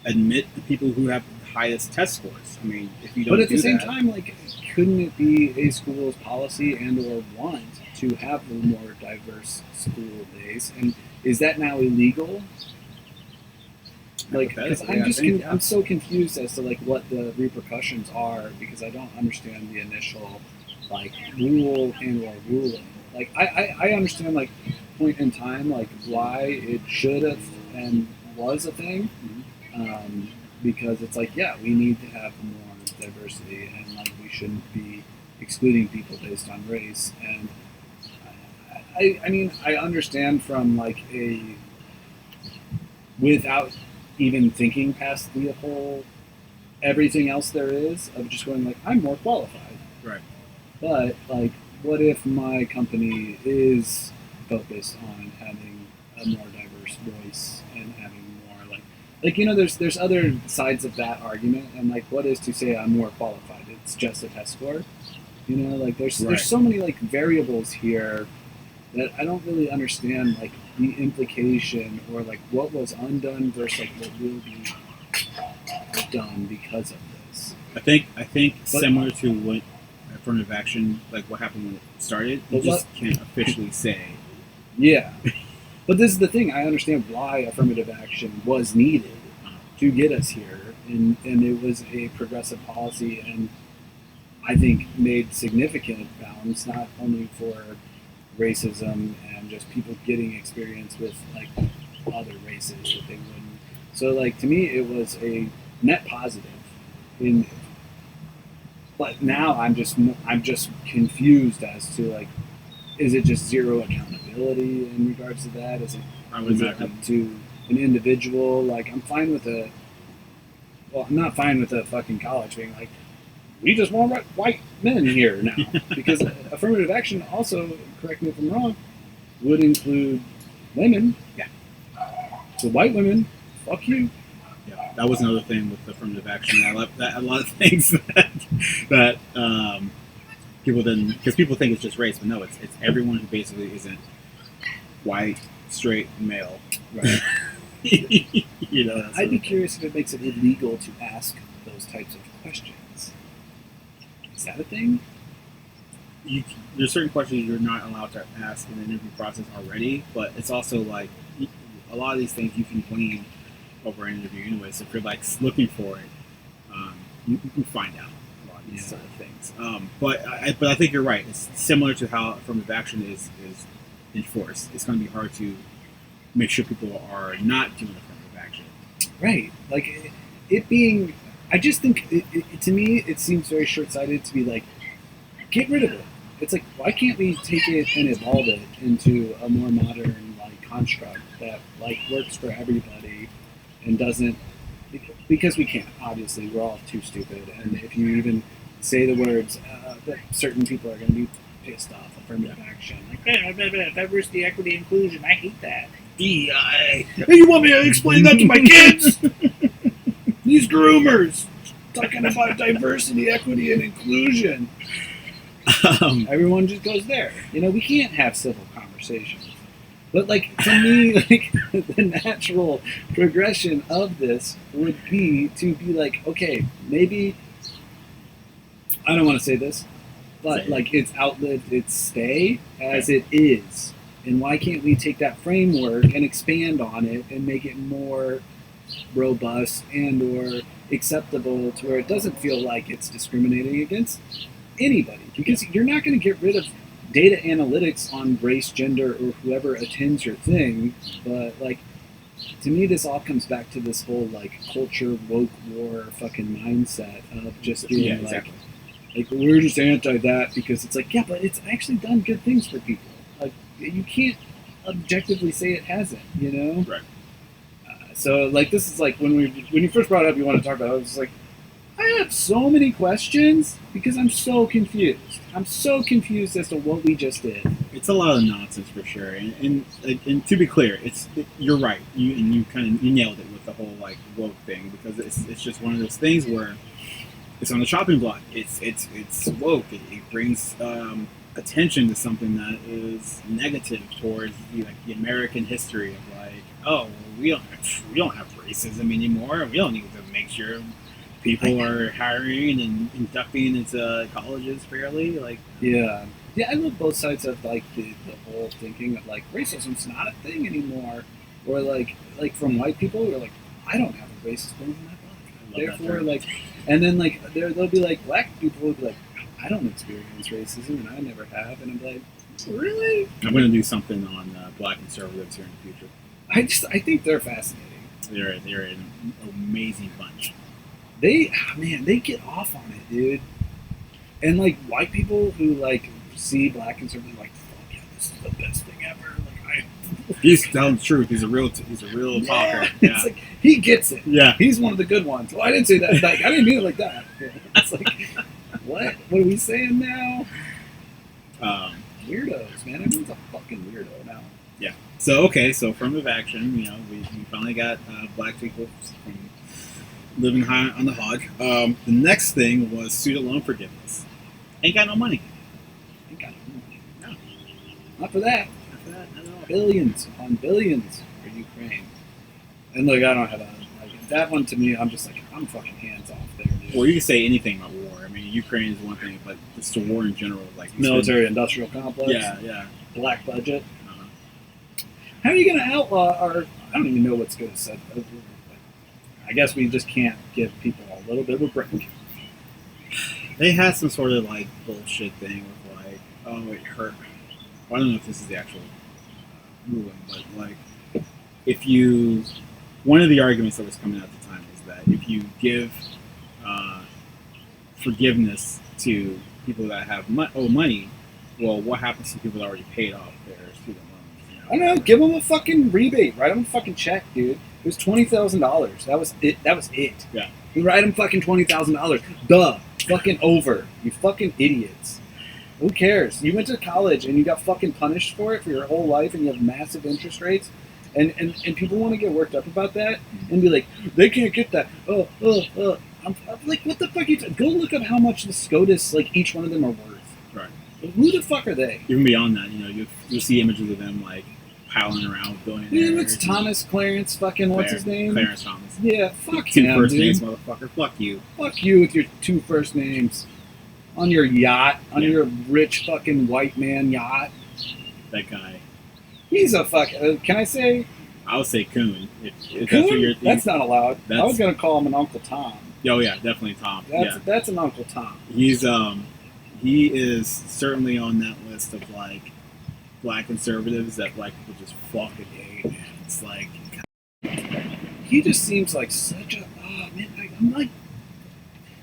admit the people who have the highest test scores. I mean, if you don't, but at the same time, like, couldn't it be a school's policy and/or want to have a more diverse school base? And is that now illegal? Like, I'm so confused as to like what the repercussions are because I don't understand the initial like rule and or ruling. Like I understand like point in time like why it should have and was a thing, because it's like we need to have more diversity and like we shouldn't be excluding people based on race. And I mean I understand from like a without even thinking past the whole everything else there is of just going like I'm more qualified. Right. But like what if my company is focused on having a more diverse voice and having more like you know there's other sides of that argument and like what is to say I'm more qualified? It's just a test score. You know, like there's so many like variables here that I don't really understand like the implication or like what was undone versus like what will be done because of this. I think similar to what affirmative action, like what happened when it started, you just can't officially say. Yeah. But this is the thing, I understand why affirmative action was needed to get us here and it was a progressive policy and I think made significant bounds not only for racism and just people getting experience with like other races that they wouldn't. So like to me it was a net positive but now I'm just confused as to like is it just zero accountability in regards to that? Is it up to an individual? Like I'm not fine with a fucking college being like we just want white men here now because affirmative action also, correct me if I'm wrong, would include women. Yeah. So white women, fuck you. Yeah, that was another thing with affirmative action. A lot of things that people didn't, because people think it's just race, but no, it's everyone who basically isn't white, straight, male. Right. You know. I'd be curious if it makes it illegal to ask those types of questions. Is that a thing? There's certain questions you're not allowed to ask in the interview process already, but it's also like a lot of these things you can glean over an interview anyway. So if you're like looking for it, you can find out a lot of these sort of things. But I think you're right. It's similar to how affirmative action is enforced. It's going to be hard to make sure people are not doing affirmative action. Right. Like it being. I just think, to me, it seems very short-sighted to be like, get rid of it. It's like, why can't we take it and evolve it into a more modern like construct that like works for everybody and doesn't, because we can't. Obviously, we're all too stupid. And if you even say the words, that certain people are going to be pissed off. Affirmative action, like diversity, equity, inclusion. I hate that. DEI. You want me to explain that to my kids? These groomers talking about diversity, equity, and inclusion. Everyone just goes there. You know, we can't have civil conversations. But like to me, like the natural progression of this would be to be like, okay, maybe I don't want to say this, but like it's outlived its stay as it is. And why can't we take that framework and expand on it and make it more robust and or acceptable to where it doesn't feel like it's discriminating against anybody, because you're not going to get rid of data analytics on race, gender, or whoever attends your thing. But like to me this all comes back to this whole like culture woke war fucking mindset of just being like we're just anti that because it's like but it's actually done good things for people. Like you can't objectively say it hasn't, you know? Right. So, like, this is like when you first brought it up, you want to talk about it, I was like, I have so many questions because I'm so confused. I'm so confused as to what we just did. It's a lot of nonsense for sure. And to be clear, you're right. You nailed it with the whole like woke thing, because it's just one of those things where it's on the chopping block. It's woke. It brings attention to something that is negative towards the American history of like, oh, we don't have racism anymore. We don't need to make sure people are hiring and inducting into colleges fairly. Like, yeah, I love both sides of like the whole thinking of like racism's not a thing anymore, or like from white people who are like, I don't have a racist bone in my body. Therefore, like, and then like there'll be like black people who'll be like, I don't experience racism, and I never have. And I'm like, really? I'm going to do something on black conservatives here in the future. I think they're fascinating. They're an amazing bunch. They get off on it, dude. And like white people who like see black conservatives like, fuck yeah, this is the best thing ever. Like he's telling the truth. He's a real talker. Yeah. It's like he gets it. Yeah, he's one of the good ones. Well, I didn't say that. Like I didn't mean it like that. It's like, what? What are we saying now? Weirdos, man. Everyone's a fucking weirdo now. Yeah. So affirmative action. We finally got black people from living high on the hog. The next thing was student loan forgiveness. Ain't got no money. Ain't got no money. No. Not for that. Not for that at all. Billions upon billions for Ukraine. And look, I don't have that one to me. I'm just like, I'm fucking hands off there, dude. Well, you can say anything about war. I mean, Ukraine is one thing, but just the war in general, like military-industrial complex. Yeah. Black budget. How are you going to outlaw our? I don't even know what's going to set. I guess we just can't give people a little bit of a break. They had some sort of like bullshit thing with like, oh, it hurt. Well, I don't know if this is the actual ruling, but like, one of the arguments that was coming out at the time is that if you give forgiveness to people that owe money, well, what happens to people that already paid off their student loans? I don't know. Give them a fucking rebate. Write them a fucking check, dude. It was $20,000. That was it. Yeah. You write them fucking $20,000. Duh. Fucking over. You fucking idiots. Who cares? You went to college and you got fucking punished for it for your whole life, and you have massive interest rates, and people want to get worked up about that and be like, they can't get that. I'm like, what the fuck? Go look up how much the SCOTUS, like each one of them are worth. Right. Who the fuck are they? Even beyond that, you'll see images of them like piling around with billionaires. Dude, it's Thomas Clarence fucking, what's his name? Clarence Thomas. Yeah, fuck two him, first dude. names, motherfucker. Fuck you. Fuck you with your two first names. On your yacht. On your rich fucking white man yacht. That guy. He's a fuck... can I say... I would say Coon. If Coon? That's not allowed. I was going to call him an Uncle Tom. Oh, yeah, definitely Tom. That's an Uncle Tom. He's, he is certainly on that list of, like, black conservatives that black people just fucking hate, man. It's like... He just seems like such a... Oh, man, I'm like...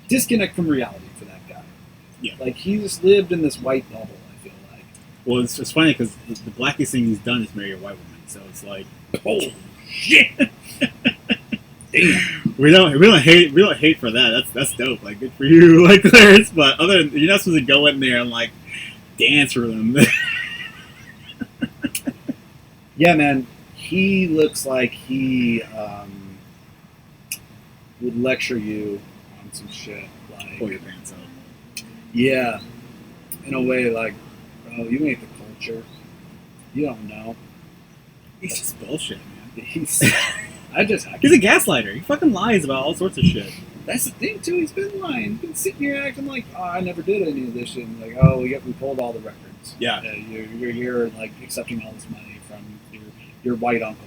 Disconnect from reality for that guy. Yeah. Like, he just lived in this white bubble, I feel like. Well, it's just funny because the blackest thing he's done is marry a white woman. So it's like... Oh, shit! Damn. We don't hate for that. That's dope. Like, good for you, like Clarence. But you're not supposed to go in there and like dance for them. Yeah, man. He looks like he would lecture you on some shit. Like, pull your pants up. Yeah, in a way, like, bro, you ain't the culture. You don't know. He's just bullshit, man. He's a gaslighter. He fucking lies about all sorts of shit. That's the thing too. He's been lying. He's been sitting here acting like, oh, I never did any of this shit. And like, oh, we pulled all the records. Yeah. You're here like accepting all this money from your white uncle.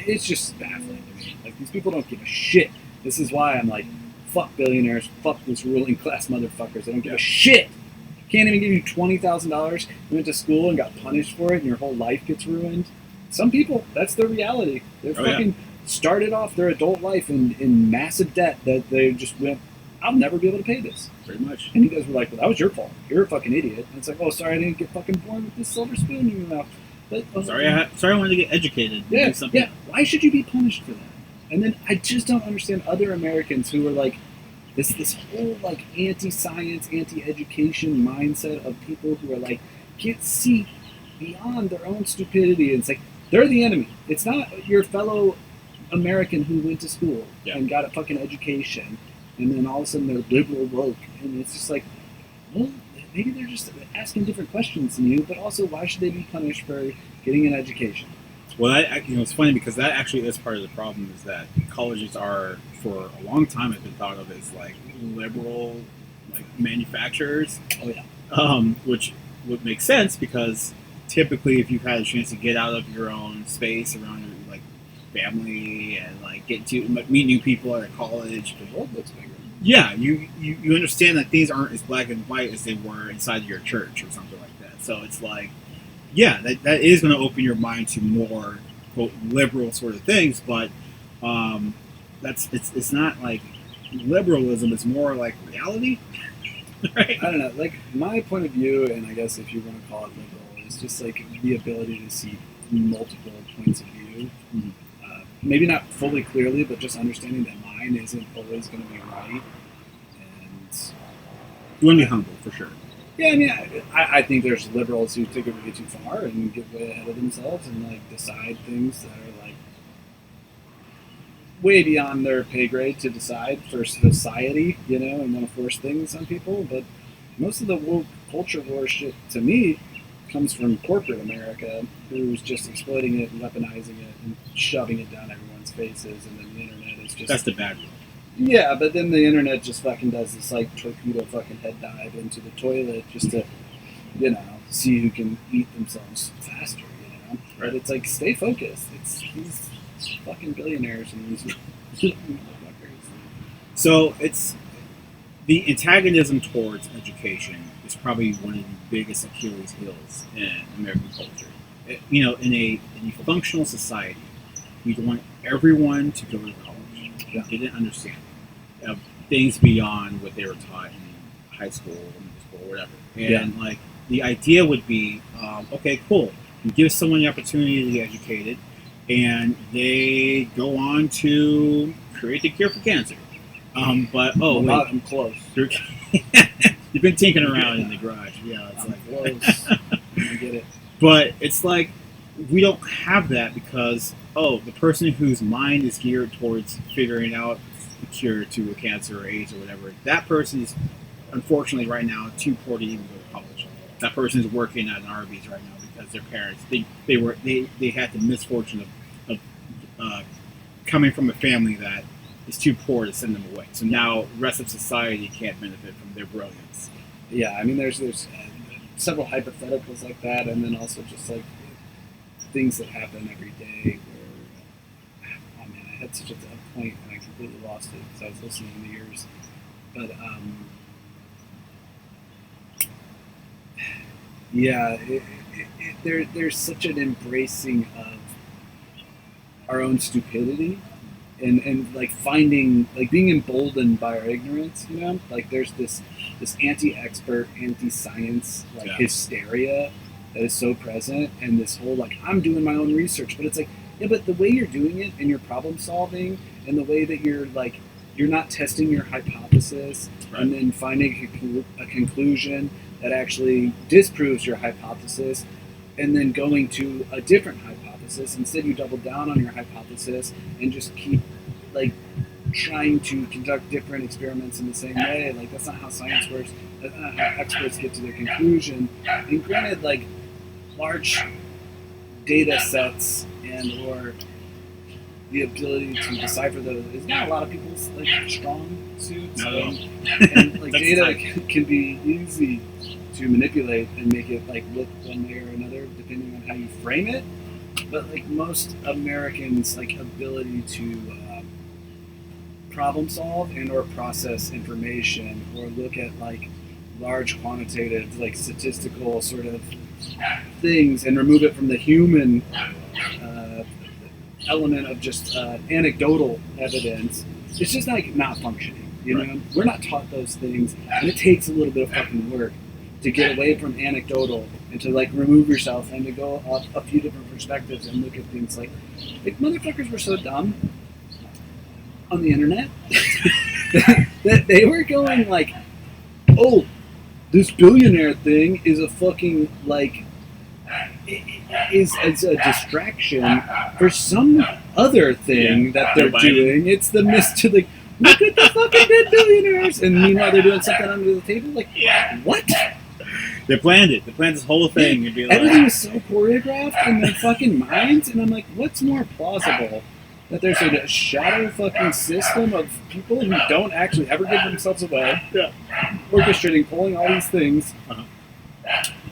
It's just baffling to me. Like, these people don't give a shit. This is why I'm like, fuck billionaires, fuck this ruling class motherfuckers. They don't give a shit. Can't even give you $20,000. You went to school and got punished for it, and your whole life gets ruined. Some people, that's their reality. They're started off their adult life in massive debt that they just went, I'll never be able to pay this. Pretty much. And you guys were like, well, that was your fault. You're a fucking idiot. And it's like, oh, sorry, I didn't get fucking born with this silver spoon in your mouth. But, sorry, I wanted to get educated. Yeah. Why should you be punished for that? And then I just don't understand other Americans who are like, this whole like anti-science, anti-education mindset of people who are like, can't see beyond their own stupidity. And it's like, they're the enemy. It's not your fellow American who went to school and got a fucking education, and then all of a sudden they're liberal woke. And it's just like, well, maybe they're just asking different questions than you, but also why should they be punished for getting an education? Well, it's funny because that actually is part of the problem, is that colleges are, for a long time, have been thought of as like liberal, like manufacturers. Oh yeah. Which would make sense because typically, if you've had a chance to get out of your own space around your like family and like get to meet new people at a college, the world looks bigger. yeah, you understand that things aren't as black and white as they were inside your church or something like that. So it's like, yeah, that is going to open your mind to more quote liberal sort of things, but it's not like liberalism. It's more like reality, right? I don't know. Like my point of view, and I guess if you want to call it liberal, is just like the ability to see multiple points of view. Mm-hmm. Maybe not fully clearly, but just understanding that mine isn't always going to be right. And You want to be humble for sure. yeah, I mean, I think there's liberals who take it way too far and get way ahead of themselves and like decide things that are like way beyond their pay grade to decide for society, you know, and want to force things on people. But most of the woke culture war shit, to me, comes from corporate America, who's just exploiting it and weaponizing it and shoving it down everyone's faces, and then the internet is just... That's the bad one. Yeah, but then the internet just fucking does this like torpedo fucking head dive into the toilet just to, you know, see who can eat themselves faster, you know? Right. But it's like, stay focused. It's these fucking billionaires and these motherfuckers. So it's the antagonism towards education is probably one of the biggest Achilles heels in American culture. You know, in a functional society, we want everyone to go to college. Yeah. They didn't understand things beyond what they were taught in high school, middle school, whatever. And like the idea would be, okay, cool. You give someone the opportunity to get educated, and they go on to create the cure for cancer. But wait, I'm close. You've been tinkering around in the garage. Yeah, it's I'm close. I get it. But it's like we don't have that because the person whose mind is geared towards figuring out the cure to a cancer or AIDS or whatever, that person is unfortunately right now too poor to even go to college. That person is working at an Arby's right now because their parents they had the misfortune of coming from a family that is too poor to send them away. So now the rest of society can't benefit from their brilliance. Yeah, I mean, there's several hypotheticals like that, and then also just like things that happen every day where, oh man, I had such a point and I completely lost it because I was listening to yours. But yeah, there's such an embracing of our own stupidity. And like finding, like being emboldened by our ignorance, you know, like there's this anti-expert, anti-science, like hysteria that is so present, and this whole like I'm doing my own research, but it's like, yeah, but the way you're doing it and your problem solving and the way that you're not testing your hypothesis and then finding a conclusion that actually disproves your hypothesis and then going to a different hypothesis. Instead, you double down on your hypothesis and just keep like trying to conduct different experiments in the same way. Like that's not how science works. That's not how experts get to their conclusion. And granted, like large data sets and or the ability to decipher those is not a lot of people's like strong suits. And like data can be easy to manipulate and make it like look one way or another depending on how you frame it. But like most Americans, like ability to problem solve and or process information or look at like large quantitative like statistical sort of things and remove it from the human element of just anecdotal evidence, it's just like not functioning, you know? We're not taught those things, and it takes a little bit of fucking work to get away from anecdotal and to like remove yourself and to go off a few different perspectives and look at things like motherfuckers were so dumb on the internet that they were going like, oh, this billionaire thing is a fucking like is a distraction for some other thing that they're doing. It's the to the look at the fucking dead billionaires, and meanwhile they're doing something under the table. Like, what? They planned it. They planned this whole thing. It'd be like, everything was so choreographed in their fucking minds, and I'm like, what's more plausible? That there's a shadow fucking system of people who don't actually ever give themselves away, orchestrating, pulling all these things,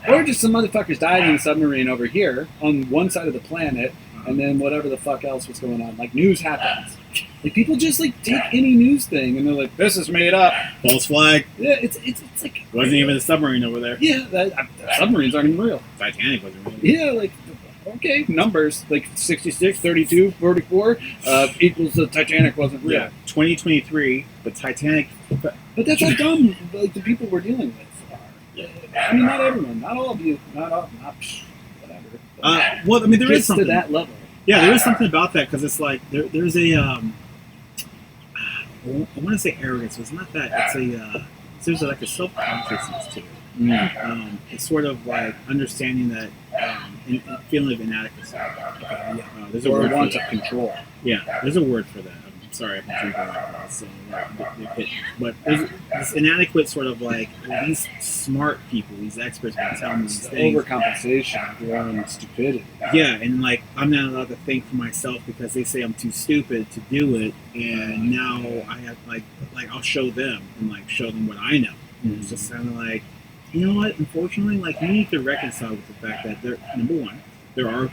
or just some motherfuckers died in a submarine over here on one side of the planet, and then whatever the fuck else was going on. Like, news happens. Like people just like take any news thing and they're like, "This is made up." False flag. Yeah, it's like Wasn't even a submarine over there. yeah, submarines aren't even real. Titanic wasn't real. Yeah, like okay, numbers like 66, 32, 44 equals the Titanic wasn't real. Yeah, 2023, but Titanic. But that's how dumb like the people we're dealing with are. I mean, not everyone, not all of you, not whatever. Well, I mean, there is Gets something to that level. Yeah, there is something about that because it's like there's a I want to say arrogance, but it's not that. It's there's like a self-consciousness to it. It's sort of like understanding that and feeling of inadequacy. There's a Or word want for of that. control. Yeah, there's a word for that. I'm sorry, I'm drinking alcohol, so but there's this inadequate sort of like these smart people, these experts, are telling me these things. Overcompensation of your own stupidity. Yeah, and like I'm not allowed to think for myself because they say I'm too stupid to do it, and now I have like I'll show them and like show them what I know. And it's just kind of like, you know what? Unfortunately, like you need to reconcile with the fact that number one, there are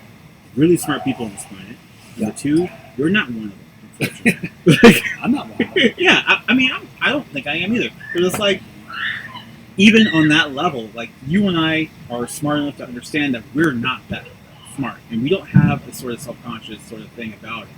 really smart people on this planet. Number two, you're not one of them. Unfortunately, I'm not one of them. Yeah, I mean, I don't think I am either. But it's like, even on that level, like you and I are smart enough to understand that we're not that smart, and we don't have this sort of self-conscious sort of thing about it.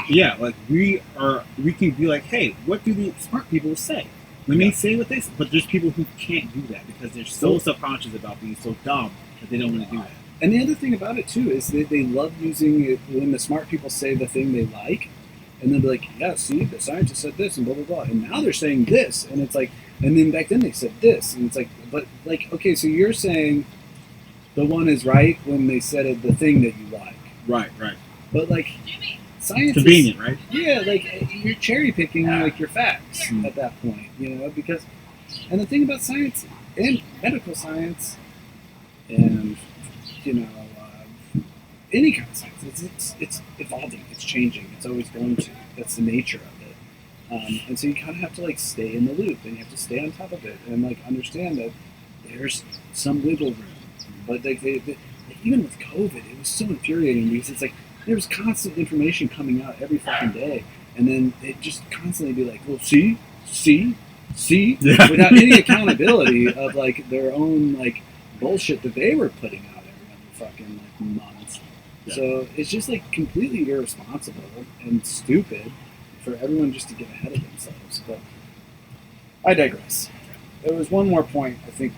Yeah, Like we can be like, hey, what do the smart people say? Let me say what they say. But there's people who can't do that because they're so self-conscious about being so dumb that they don't want to do that. And the other thing about it too is that they love using it when the smart people say the thing they like, and they'll be like, "Yeah, see, the scientist said this, and blah blah blah," and now they're saying this, and it's like, and then back then they said this, and it's like, but like, okay, so you're saying the one is right when they said it, the thing that you like, Right. but like, science Convenient, right? Yeah, like you're cherry picking like your facts at that point, you know, because, and the thing about science and medical science, and you know, any kind of science, it's evolving, it's changing, it's always going to. That's the nature of it, and so you kind of have to like stay in the loop, and you have to stay on top of it, and like understand that there's some wiggle room. But like even with COVID, it was so infuriating because it's like there was constant information coming out every fucking day, and then they'd just constantly be like, "Well, see," Yeah. without any accountability of like their own like bullshit that they were putting out every fucking like month. Yeah. So it's just like completely irresponsible and stupid for everyone just to get ahead of themselves. But I digress. There was one more point I think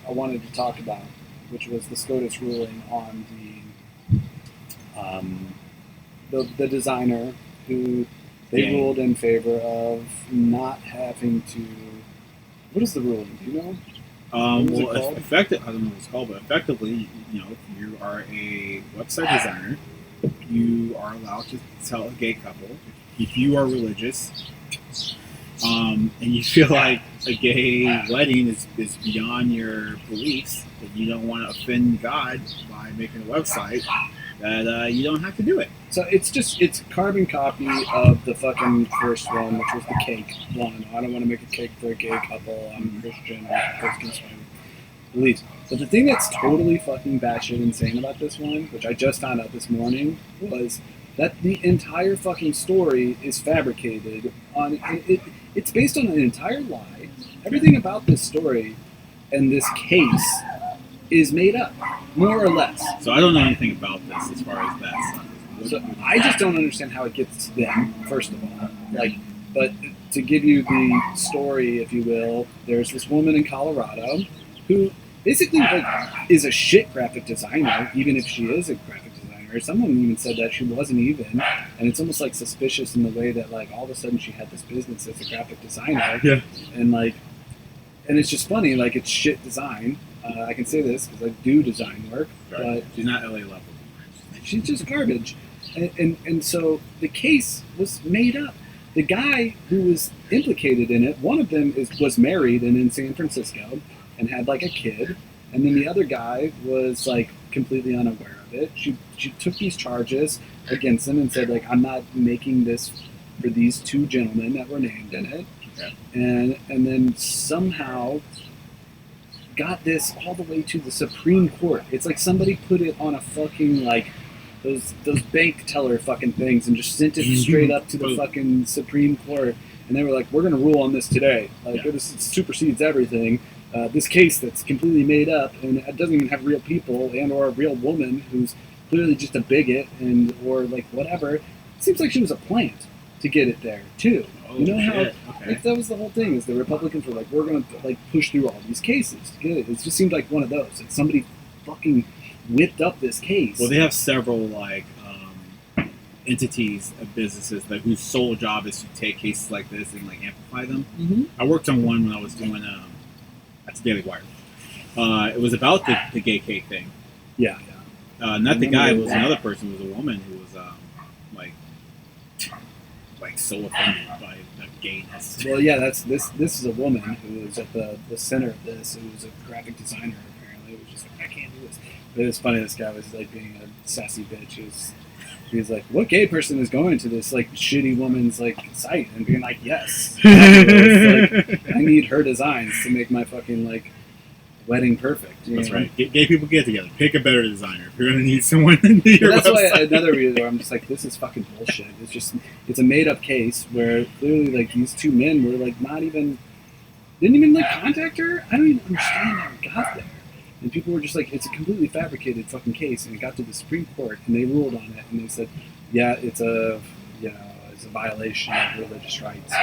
I wanted to talk about, which was the SCOTUS ruling on the designer who they ruled in favor of not having to. What is the ruling? Do you know? Well, effective. I don't know what it's called, but effectively, you know, if you are a website designer, you are allowed to tell a gay couple if you are religious, and you feel like a gay wedding is beyond your beliefs, that you don't want to offend God by making a website, that you don't have to do it. So it's carbon copy of the fucking first one, which was the cake one. I don't want to make a cake for a gay couple. I'm Christian. Christian's fine. Beliefs. But the thing that's totally fucking batshit insane about this one, which I just found out this morning, was that the entire fucking story is fabricated on it's based on an entire lie. Everything about this story and this case is made up, more or less. So I don't know anything about this as far as that stuff. So I just don't understand how it gets to them, first of all. Like, but to give you the story, if you will, there's this woman in Colorado who basically like is a shit graphic designer, even if she is a graphic designer. Someone even said that she wasn't even, and it's almost like suspicious in the way that like all of a sudden she had this business as a graphic designer. Yeah. And like, and it's just funny, like it's shit design. I can say this because I do design work, but she's not LA level. She's just garbage. And so the case was made up. The guy who was implicated in it, one of them was married and in San Francisco and had like a kid, and then the other guy was like completely unaware of it. She took these charges against him and said like, I'm not making this for these two gentlemen that were named in it. Okay. And then somehow got this all the way to the Supreme Court. It's like somebody put it on a fucking like those bank teller fucking things and just sent it straight up to the fucking Supreme Court, and they were like, we're going to rule on this today. Like, this supersedes everything. This case that's completely made up, and it doesn't even have real people and or a real woman who's clearly just a bigot and or like whatever. It seems like she was a plant to get it there too. Oh, you know how okay. like that was the whole thing, is the Republicans were like, we're going to like push through all these cases to get it. It just seemed like one of those. Like somebody fucking whipped up this case. Well, they have several like entities of businesses like whose sole job is to take cases like this and like amplify them. Mm-hmm. I worked on one when I was doing that's Daily Wire. It was about the gay cake thing. Yeah. Not the guy. It was another person. It was a woman who was like so offended by the gayness. Well, yeah, this is a woman who was at the center of this. It was a graphic designer apparently. It was just like, I can't do this. But it was funny. This guy was like being a sassy bitch. He was like, what gay person is going to this like shitty woman's like site and being like, yes, like, I need her designs to make my fucking like wedding perfect. That's right. Gay people get together. Pick a better designer if you're gonna need someone to do your that's website. why another reason where I'm just like, this is fucking bullshit. It's a made up case where clearly like these two men were like didn't even like contact her. I don't even understand how it got there. And people were just like, it's a completely fabricated fucking case. And it got to the Supreme Court, and they ruled on it, and they said, yeah, it's a violation of religious rights.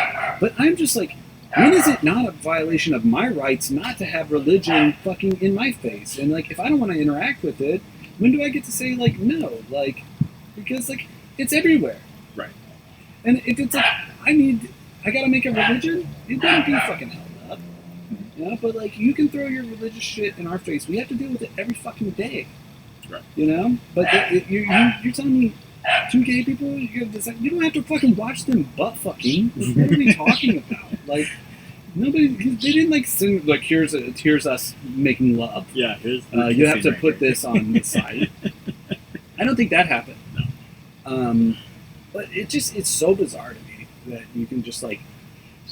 But I'm just like, when is it not a violation of my rights not to have religion fucking in my face? And like, if I don't want to interact with it, when do I get to say like no? Like, because like it's everywhere. Right. And if it's like I gotta make a religion, it doesn't be fucking held up. You know, but like you can throw your religious shit in our face. We have to deal with it every fucking day. Right. You know? But you're telling me two gay people, you don't have to fucking watch them butt fucking. What are we talking about? Like nobody, they didn't like sing like here's us making love. Yeah, here's you have to put this on the site. I don't think that happened. No. But it's so bizarre to me that you can just like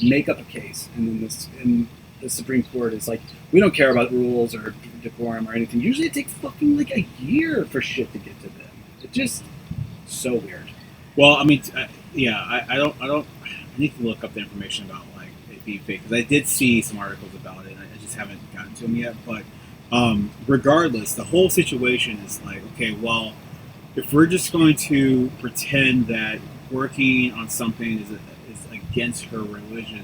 make up a case and then the Supreme Court is like, we don't care about rules or decorum or anything. Usually it takes fucking like a year for shit to get to them. It's just so weird. Well, I mean, I don't. I need to look up the information about like it being fake because I did see some articles about it. And I just haven't gotten to them yet. But regardless, the whole situation is like, okay, well, if we're just going to pretend that working on something is against her religion,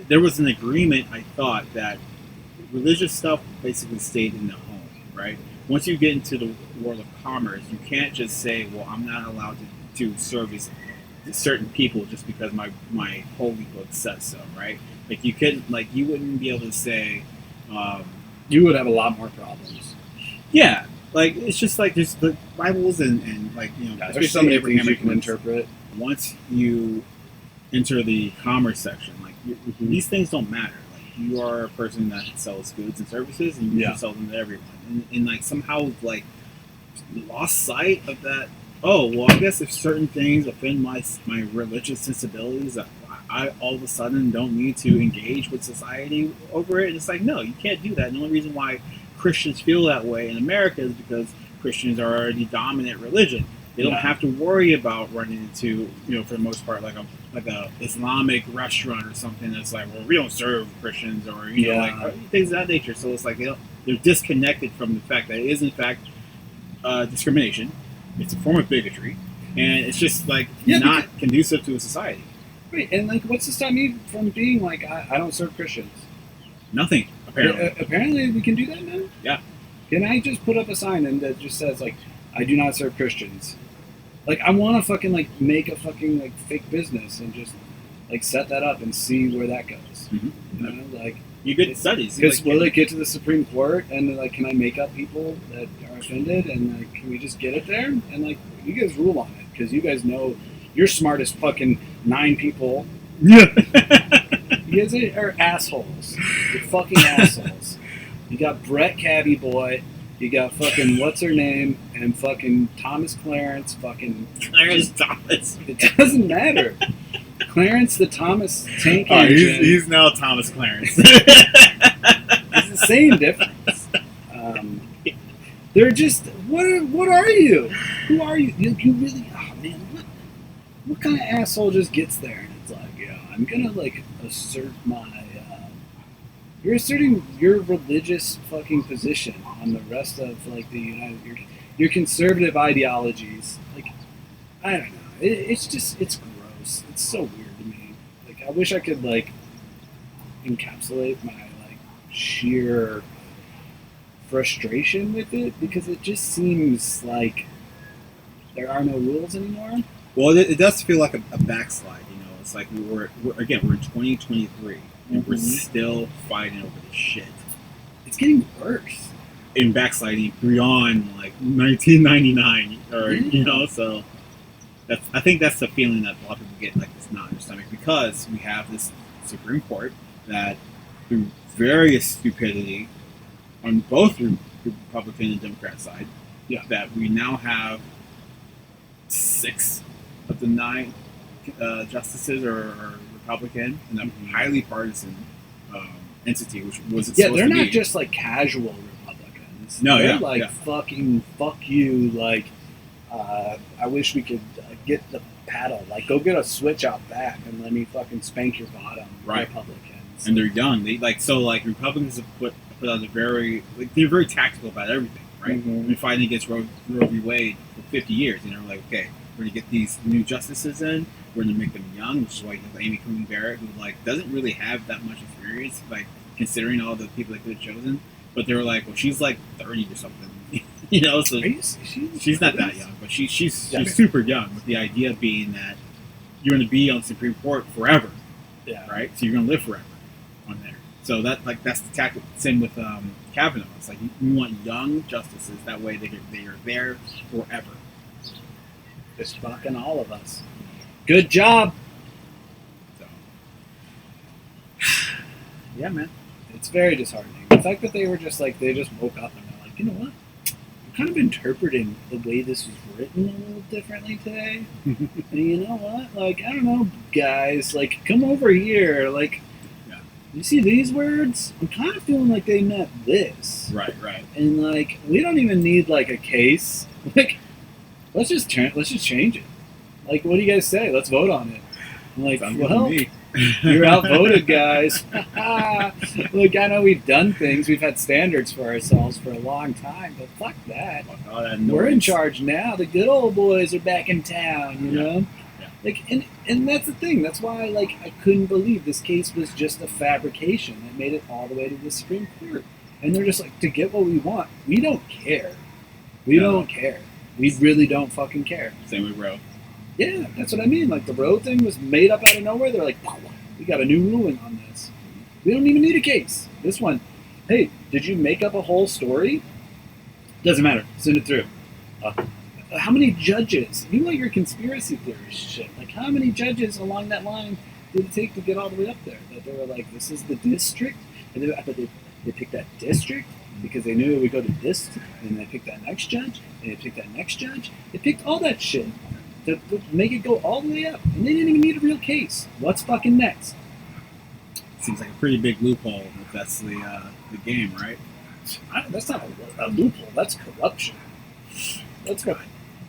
there was an agreement, I thought, that religious stuff basically stayed in the home, right? Once you get into the world of commerce, you can't just say, well, I'm not allowed to service certain people just because my holy book says so, right? Like you couldn't, like you wouldn't be able to say, you would have a lot more problems. Yeah, like it's just like there's the Bibles and like there's so many things you can interpret. Once you enter the commerce section, like these things don't matter. Like you are a person that sells goods and services, and you can sell them to everyone. And like somehow like lost sight of that. Oh well, I guess if certain things offend my religious sensibilities, I all of a sudden don't need to engage with society over it. And it's like, no, you can't do that. And the only reason why Christians feel that way in America is because Christians are already dominant religion. They don't have to worry about running into, for the most part, like a Islamic restaurant or something that's like, well, we don't serve Christians or like things of that nature. So it's like they're disconnected from the fact that it is in fact discrimination. It's a form of bigotry, and it's just like not conducive to a society. Right, and like, what's to stop me from being like, I don't serve Christians? Nothing, apparently. Apparently, we can do that now. Yeah. Can I just put up a sign that just says like, I do not serve Christians? Like, I want to fucking like make a fucking like fake business and just like set that up and see where that goes. Mm-hmm. Like you get studies. Because will it get to the Supreme Court and like, can I make up people that are offended and like, can we just get it there and like, you guys rule on it because you guys know you're smart as fucking 9 people. Yeah. You guys are assholes. You're fucking assholes. You got Brett Cabby Boy. You got fucking what's her name and fucking Thomas Clarence. Fucking Clarence Thomas. It doesn't matter. Clarence the Thomas Tank Engine. He's now Thomas Clarence. It's the same difference. They're just what are you? Who are you? You really? Oh man, what kind of asshole just gets there and it's like, yeah, I'm gonna like assert my. You're asserting your religious fucking position on the rest of like the your conservative ideologies. Like, I don't know. It's just it's gross. It's so weird to me. Like, I wish I could like encapsulate my like sheer frustration with it because it just seems like there are no rules anymore. Well, it does feel like a backslide. You know, it's like we're in 2023 and we're still fighting over this shit. It's getting worse. In backsliding beyond like 1999, or you know, so I think that's the feeling that a lot of people get, like this knot in their stomach, because we have this Supreme Court that, through various stupidity on both the Republican and Democrat side, that we now have 6 of the 9 justices are Republican, and a highly partisan entity, which was it supposed they're to not be. Just like casual Republicans. No, they're like fucking fuck you. Like, I wish we could get the paddle. Like, go get a switch out back and let me fucking spank your bottom. Right. Republicans. And they're young. They Republicans have put out a very they're very tactical about everything, right? We've been fighting against Roe v. Wade for 50 years, and they're like, okay, we're gonna get these new justices in. We're gonna make them young, which is why you have Amy Coney Barrett, who like doesn't really have that much experience, like considering all the people they could have chosen. But they were like, well, she's like 30 or something, you know. So she's not that young, but she's super young. With the idea being that you're gonna be on the Supreme Court forever, right? So you're gonna live forever on there. So that's the tactic. Same with Kavanaugh. It's like we want young justices. That way they are there forever. Just fucking all of us. Good job. So, yeah, man. It's very disheartening. The fact that they were just like, they just woke up and they're like, you know what? I'm kind of interpreting the way this was written a little differently today. And you know what? Like, I don't know, guys. Like, come over here. Like, you see these words? I'm kind of feeling like they meant this. Right. And like, we don't even need like a case. Like, let's just change it. Like, what do you guys say? Let's vote on it. I'm like, well, you're outvoted, guys. Look, I know we've done things. We've had standards for ourselves for a long time, but fuck that. We're in charge now. The good old boys are back in town, you know? Yeah. Like, and that's the thing. That's why, like, I couldn't believe this case was just a fabrication that made it all the way to the Supreme Court. And they're just like, to get what we want, we don't care. We don't care. We really don't fucking care. Same with Roe. Yeah, that's what I mean. Like, the Roe thing was made up out of nowhere. They're like, we got a new ruling on this. We don't even need a case. This one, hey, did you make up a whole story? Doesn't matter. Send it through. How many judges? You like your conspiracy theorist shit. Like, how many judges along that line did it take to get all the way up there? That they were like, this is the district? And they picked that district because they knew it would go to this, and they picked that next judge, and they picked that next judge. They picked all that shit to make it go all the way up. And they didn't even need a real case. What's fucking next? Seems like a pretty big loophole if that's the game, right? That's not a loophole. That's corruption. That's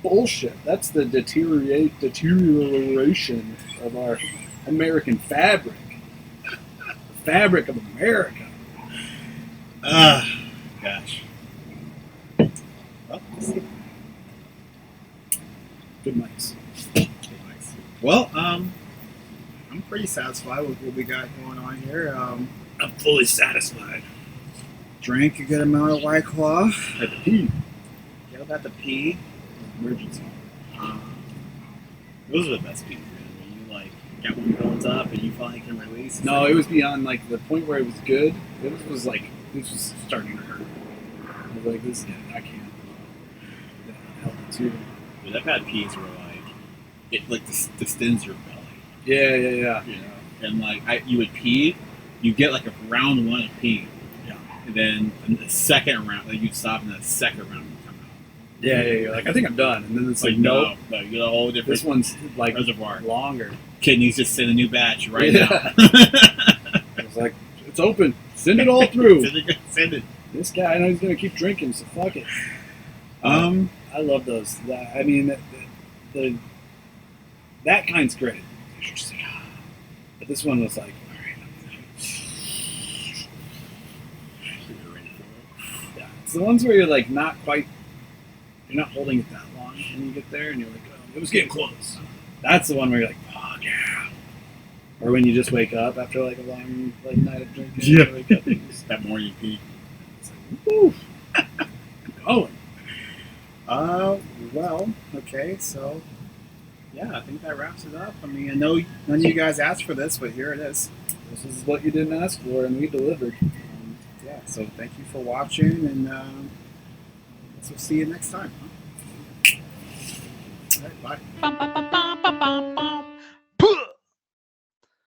bullshit. That's the deterioration of our American fabric. The fabric of America. Gosh. Well, let's see. Good mics. Well, I'm pretty satisfied with what we got going on here. I'm fully satisfied. Drank a good amount of White Claw. Had to pee. Yeah, about to pee. Emergency. Those are the best pees, man. When you like got one built up and you finally can release. No, it was beyond like the point where it was good. It was like this was starting to hurt. I was like, this, I can't. Held it too. Dude, I've had peas where like it like distends your belly. Yeah. You know, and like you would pee, you get like a round one of pee. Yeah. And then the second round, like you'd stop, and the second round would come out. Yeah. Like, I think I'm done, and then it's like no, you get a whole different. This one's like reservoir longer. Kidneys just send a new batch right now. It's like, it's open. Send it all through. Send it. This guy, I know he's gonna keep drinking, so fuck it. I love those. I mean, the that kind's great. You're just like, ah. But this one was like, all right, yeah. It's the ones where you're like not quite, you're not holding it that long, and you get there, and you're like, oh, it was getting close. That's the one where you're like, fuck yeah. Or when you just wake up after like a long like night of drinking. Yeah. You wake up and That morning peak. it's like, woo, going. Well, okay, so yeah, I think that wraps it up. I mean, I know none of you guys asked for this, but here it is. This is what you didn't ask for, and we delivered. Yeah, so thank you for watching, and we'll see you next time. All right, bye.